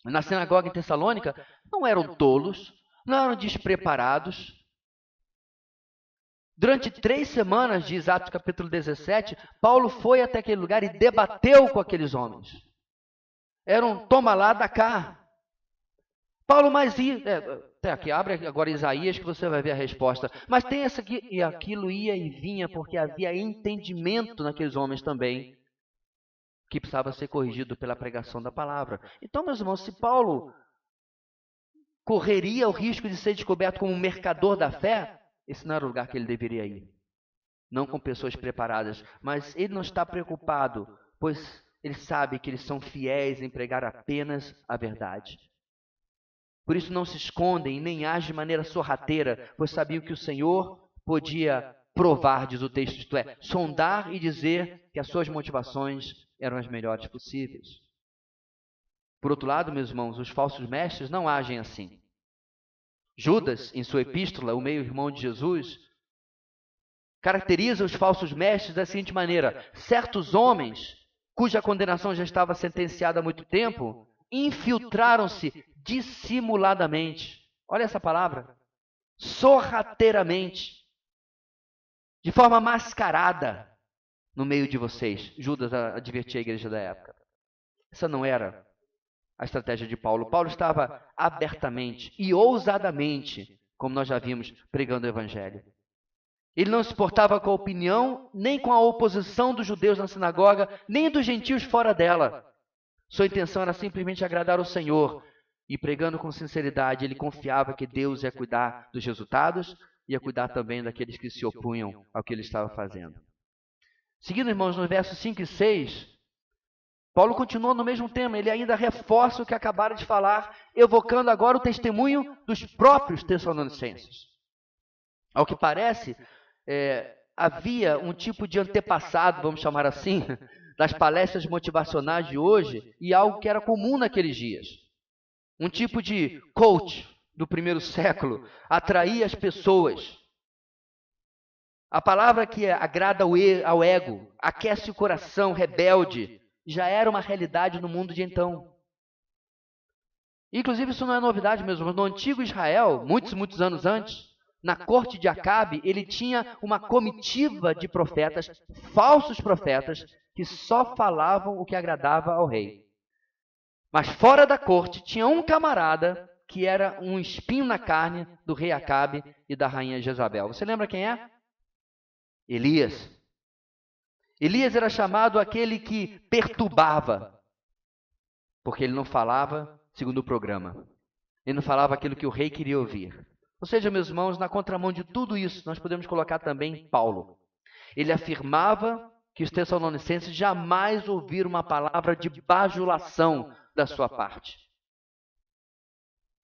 na sinagoga em Tessalônica, não eram tolos, não eram despreparados. Durante 3 semanas, diz Atos capítulo 17, Paulo foi até aquele lugar e debateu com aqueles homens. Era um toma lá, dá cá. Paulo, mas aqui, abre agora Isaías que você vai ver a resposta. Mas tem essa aqui, e aquilo ia e vinha, porque havia entendimento naqueles homens também, que precisava ser corrigido pela pregação da palavra. Então, meus irmãos, se Paulo correria o risco de ser descoberto como um mercador da fé, esse não era o lugar que ele deveria ir. Não com pessoas preparadas. Mas ele não está preocupado, pois ele sabe que eles são fiéis em pregar apenas a verdade. Por isso não se escondem e nem agem de maneira sorrateira, pois sabiam que o Senhor podia provar, diz o texto, isto é, sondar e dizer que as suas motivações eram as melhores possíveis. Por outro lado, meus irmãos, os falsos mestres não agem assim. Judas, em sua epístola, o meio-irmão de Jesus, caracteriza os falsos mestres da seguinte maneira: certos homens, cuja condenação já estava sentenciada há muito tempo, infiltraram-se dissimuladamente. Olha essa palavra. Sorrateiramente. De forma mascarada no meio de vocês. Judas advertia a igreja da época. Essa não era a estratégia de Paulo. Paulo estava abertamente e ousadamente, como nós já vimos, pregando o evangelho. Ele não se portava com a opinião, nem com a oposição dos judeus na sinagoga, nem dos gentios fora dela. Sua intenção era simplesmente agradar o Senhor. E pregando com sinceridade, ele confiava que Deus ia cuidar dos resultados e ia cuidar também daqueles que se opunham ao que ele estava fazendo. Seguindo, irmãos, nos versos 5 e 6, Paulo continua no mesmo tema. Ele ainda reforça o que acabaram de falar, evocando agora o testemunho dos próprios tessalonicenses. Ao que parece, havia um tipo de antepassado, vamos chamar assim, das palestras motivacionais de hoje e algo que era comum naqueles dias. Um tipo de coach do primeiro século atraía as pessoas. A palavra que agrada ao ego, aquece o coração rebelde, já era uma realidade no mundo de então. Inclusive, isso não é novidade mesmo. No antigo Israel, muitos anos antes, na corte de Acabe, ele tinha uma comitiva de profetas, falsos profetas, que só falavam o que agradava ao rei. Mas fora da corte tinha um camarada que era um espinho na carne do rei Acabe e da rainha Jezabel. Você lembra quem é? Elias. Elias era chamado aquele que perturbava, porque ele não falava segundo o programa. Ele não falava aquilo que o rei queria ouvir. Ou seja, meus irmãos, na contramão de tudo isso, nós podemos colocar também Paulo. Ele afirmava que os tessalonicenses jamais ouviram uma palavra de bajulação da sua parte.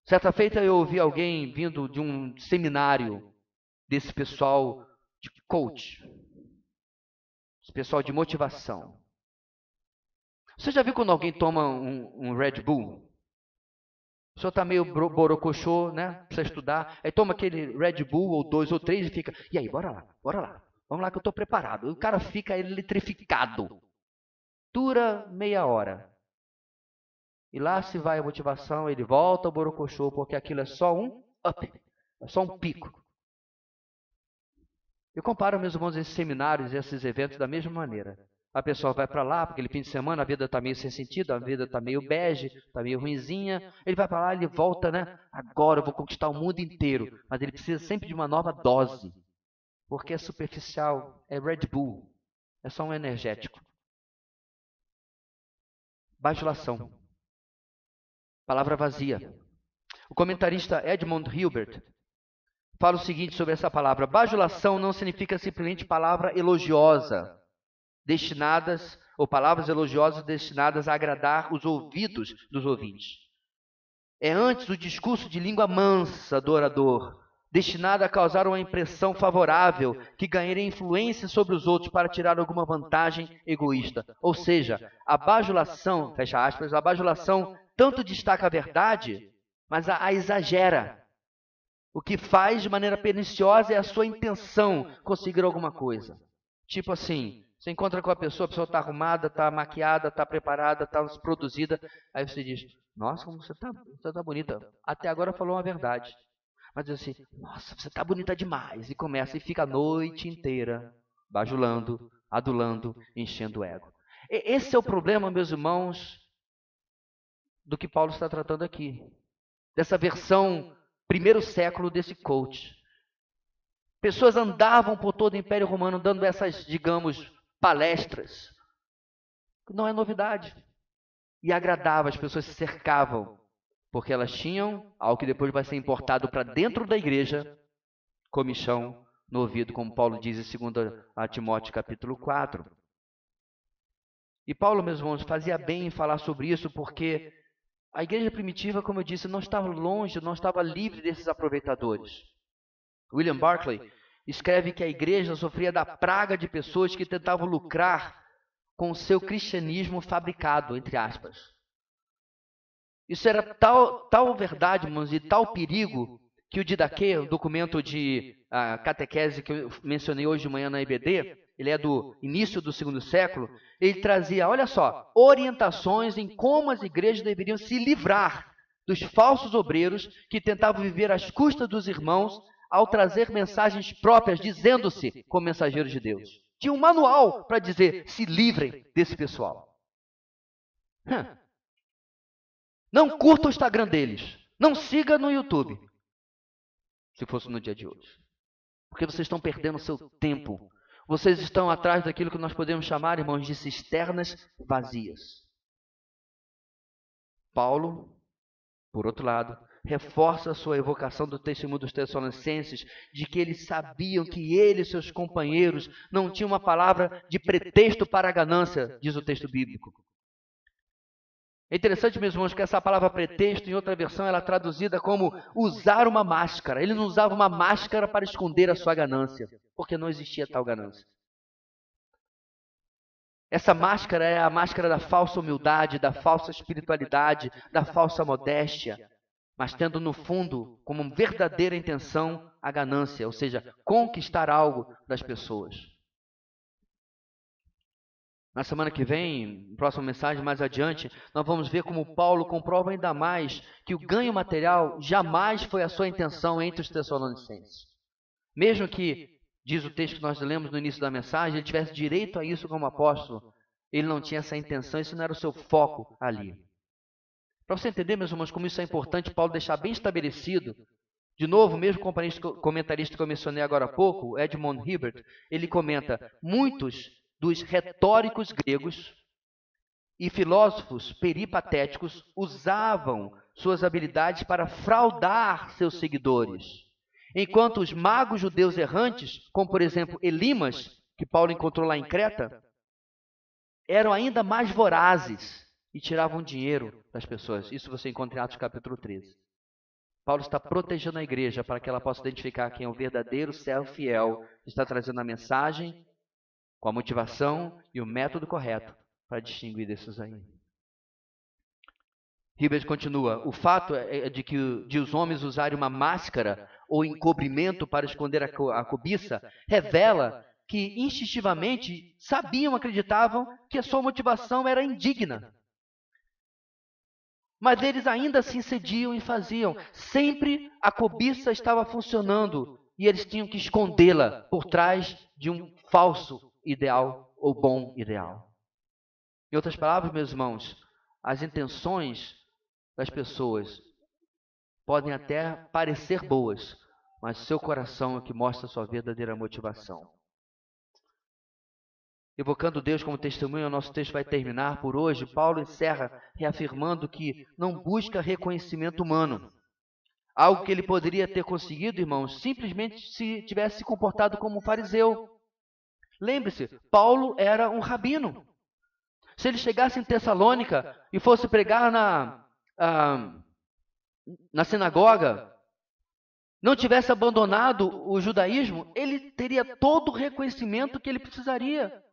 Certa feita eu ouvi alguém vindo de um seminário desse pessoal de coach, esse pessoal de motivação. Você já viu quando alguém toma um Red Bull? O senhor está meio borocochô, né? Precisa estudar. Aí toma aquele Red Bull, ou 2 ou 3, e fica... E aí, bora lá, bora lá. Vamos lá que eu estou preparado. O cara fica eletrificado. Dura meia hora. E lá se vai a motivação, ele volta ao borocochô, porque aquilo é só um up. É só um pico. Eu comparo, meus irmãos, esses seminários e esses eventos da mesma maneira. A pessoa vai para lá, porque ele fim de semana, a vida está meio sem sentido, a vida está meio bege, está meio ruinzinha. Ele vai para lá, ele volta, né? Agora eu vou conquistar o mundo inteiro. Mas ele precisa sempre de uma nova dose. Porque é superficial, é Red Bull, é só um energético. Bajulação. Palavra vazia. O comentarista Edmund Hilbert fala o seguinte sobre essa palavra. Bajulação não significa simplesmente palavra elogiosa, destinadas, ou palavras elogiosas destinadas a agradar os ouvidos dos ouvintes. É antes o discurso de língua mansa do orador, destinado a causar uma impressão favorável, que ganharia influência sobre os outros para tirar alguma vantagem egoísta. Ou seja, a bajulação, fecha aspas, a bajulação tanto destaca a verdade, mas a exagera. O que faz de maneira perniciosa é a sua intenção conseguir alguma coisa. Tipo assim, você encontra com a pessoa está arrumada, está maquiada, está preparada, está produzida. Aí você diz, nossa, como você está bonita. Até agora falou uma verdade. Mas diz assim, nossa, você está bonita demais. E começa e fica a noite inteira bajulando, adulando, enchendo o ego. Esse é o problema, meus irmãos, do que Paulo está tratando aqui. Dessa versão primeiro século desse coach. Pessoas andavam por todo o Império Romano dando essas, digamos, palestras. Não é novidade. E agradava, as pessoas se cercavam, porque elas tinham algo que depois vai ser importado para dentro da igreja, comichão no ouvido, como Paulo diz em 2 Timóteo capítulo 4. E Paulo, meus irmãos, fazia bem em falar sobre isso, porque a igreja primitiva, como eu disse, não estava longe, não estava livre desses aproveitadores. William Barclay escreve que a igreja sofria da praga de pessoas que tentavam lucrar com o seu cristianismo fabricado, entre aspas. Isso era tal verdade, irmãos, e tal perigo, que o Didaquê, o documento de catequese que eu mencionei hoje de manhã na IBD, ele é do início do 2º século, ele trazia, olha só, orientações em como as igrejas deveriam se livrar dos falsos obreiros que tentavam viver às custas dos irmãos ao trazer mensagens próprias, dizendo-se como mensageiros de Deus. Tinha um manual para dizer, se livrem desse pessoal. Não curta o Instagram deles. Não siga no YouTube. Se fosse no dia de hoje. Porque vocês estão perdendo o seu tempo. Vocês estão atrás daquilo que nós podemos chamar, irmãos, de cisternas vazias. Paulo, por outro lado, reforça a sua evocação do testemunho dos Tessalonicenses, de que eles sabiam que ele e seus companheiros não tinham uma palavra de pretexto para a ganância, diz o texto bíblico. É interessante, meus irmãos, que essa palavra pretexto, em outra versão, ela é traduzida como usar uma máscara. Ele não usava uma máscara para esconder a sua ganância, porque não existia tal ganância. Essa máscara é a máscara da falsa humildade, da falsa espiritualidade, da falsa modéstia, mas tendo no fundo como verdadeira intenção a ganância, ou seja, conquistar algo das pessoas. Na semana que vem, próxima mensagem mais adiante, nós vamos ver como Paulo comprova ainda mais que o ganho material jamais foi a sua intenção entre os Tessalonicenses. Mesmo que, diz o texto que nós lemos no início da mensagem, ele tivesse direito a isso como apóstolo, ele não tinha essa intenção, isso não era o seu foco ali. Para você entender, meus irmãos, como isso é importante, Paulo deixar bem estabelecido, de novo, mesmo comentarista que eu mencionei agora há pouco, Edmond Hibbert, ele comenta, muitos dos retóricos gregos e filósofos peripatéticos usavam suas habilidades para fraudar seus seguidores, enquanto os magos judeus errantes, como por exemplo Elimas, que Paulo encontrou lá em Creta, eram ainda mais vorazes e tiravam dinheiro das pessoas. Isso você encontra em Atos capítulo 13. Paulo está protegendo a igreja para que ela possa identificar quem é o verdadeiro servo fiel, que está trazendo a mensagem com a motivação e o método correto para distinguir desses aí. Hibbert continua, o fato é de os homens usarem uma máscara ou encobrimento para esconder a cobiça revela que instintivamente sabiam, acreditavam que a sua motivação era indigna. Mas eles ainda assim cediam e faziam. Sempre a cobiça estava funcionando e eles tinham que escondê-la por trás de um falso ideal ou bom ideal. Em outras palavras, meus irmãos, as intenções das pessoas podem até parecer boas, mas seu coração é o que mostra a sua verdadeira motivação. Evocando Deus como testemunho, o nosso texto vai terminar por hoje. Paulo encerra reafirmando que não busca reconhecimento humano. Algo que ele poderia ter conseguido, irmãos, simplesmente se tivesse se comportado como um fariseu. Lembre-se, Paulo era um rabino. Se ele chegasse em Tessalônica e fosse pregar na sinagoga, não tivesse abandonado o judaísmo, ele teria todo o reconhecimento que ele precisaria.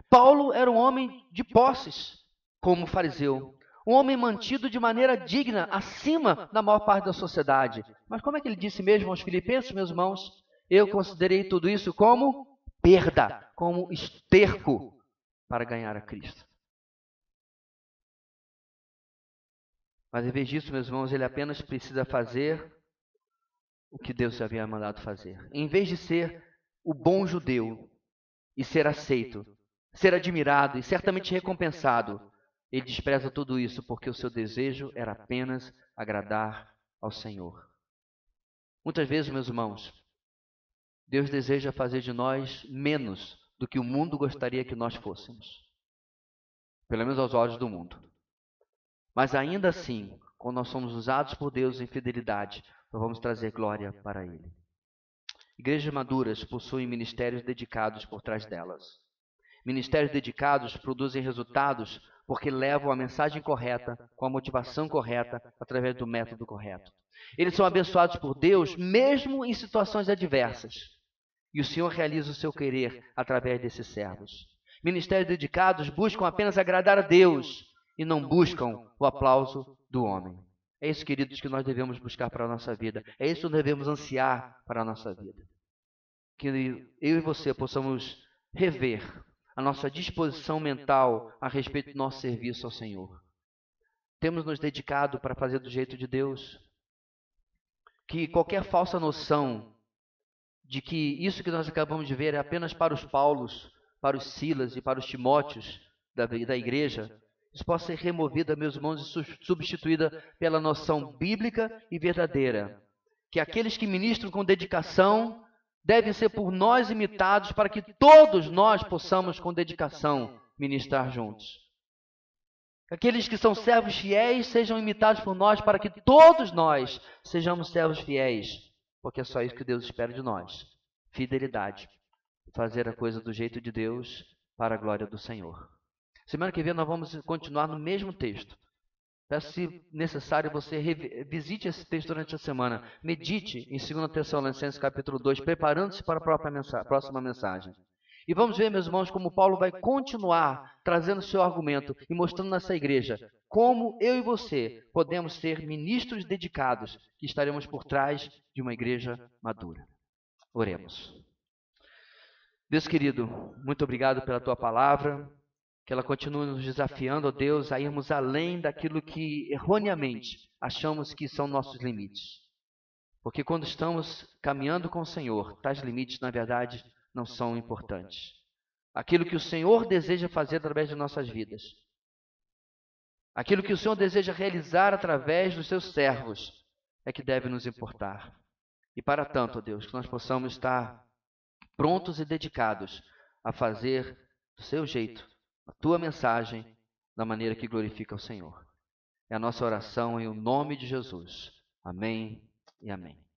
Paulo era um homem de posses, como fariseu. Um homem mantido de maneira digna, acima da maior parte da sociedade. Mas como é que ele disse mesmo aos filipenses, meus irmãos? Eu considerei tudo isso como perda, como esterco para ganhar a Cristo. Mas em vez disso, meus irmãos, ele apenas precisa fazer o que Deus havia mandado fazer. Em vez de ser o bom judeu e ser aceito, ser admirado e certamente recompensado, ele despreza tudo isso porque o seu desejo era apenas agradar ao Senhor. Muitas vezes, meus irmãos, Deus deseja fazer de nós menos do que o mundo gostaria que nós fôssemos. Pelo menos aos olhos do mundo. Mas ainda assim, quando nós somos usados por Deus em fidelidade, nós vamos trazer glória para Ele. Igrejas maduras possuem ministérios dedicados por trás delas. Ministérios dedicados produzem resultados porque levam a mensagem correta, com a motivação correta, através do método correto. Eles são abençoados por Deus mesmo em situações adversas. E o Senhor realiza o seu querer através desses servos. Ministérios dedicados buscam apenas agradar a Deus e não buscam o aplauso do homem. É isso, queridos, que nós devemos buscar para a nossa vida. É isso que nós devemos ansiar para a nossa vida. Que eu e você possamos rever a nossa disposição mental a respeito do nosso serviço ao Senhor. Temos nos dedicado para fazer do jeito de Deus. Que qualquer falsa noção de que isso que nós acabamos de ver é apenas para os Paulos, para os Silas e para os Timóteos da igreja, isso possa ser removida, meus irmãos, e substituída pela noção bíblica e verdadeira. Que aqueles que ministram com dedicação devem ser por nós imitados para que todos nós possamos, com dedicação, ministrar juntos. Aqueles que são servos fiéis sejam imitados por nós para que todos nós sejamos servos fiéis. Porque é só isso que Deus espera de nós. Fidelidade. Fazer a coisa do jeito de Deus para a glória do Senhor. Semana que vem nós vamos continuar no mesmo texto. Peço, se necessário, você visite esse texto durante a semana. Medite em 2 Tessalonicenses capítulo 2, preparando-se para a próxima mensagem. E vamos ver, meus irmãos, como Paulo vai continuar trazendo seu argumento e mostrando nessa igreja como eu e você podemos ser ministros dedicados que estaremos por trás de uma igreja madura. Oremos. Deus querido, muito obrigado pela tua palavra, que ela continue nos desafiando, ó Deus, a irmos além daquilo que erroneamente achamos que são nossos limites. Porque quando estamos caminhando com o Senhor, tais limites, na verdade, não são importantes. Aquilo que o Senhor deseja fazer através de nossas vidas, aquilo que o Senhor deseja realizar através dos seus servos, é que deve nos importar. E para tanto, ó Deus, que nós possamos estar prontos e dedicados a fazer do seu jeito, a tua mensagem, da maneira que glorifica o Senhor. É a nossa oração em o nome de Jesus. Amém e amém.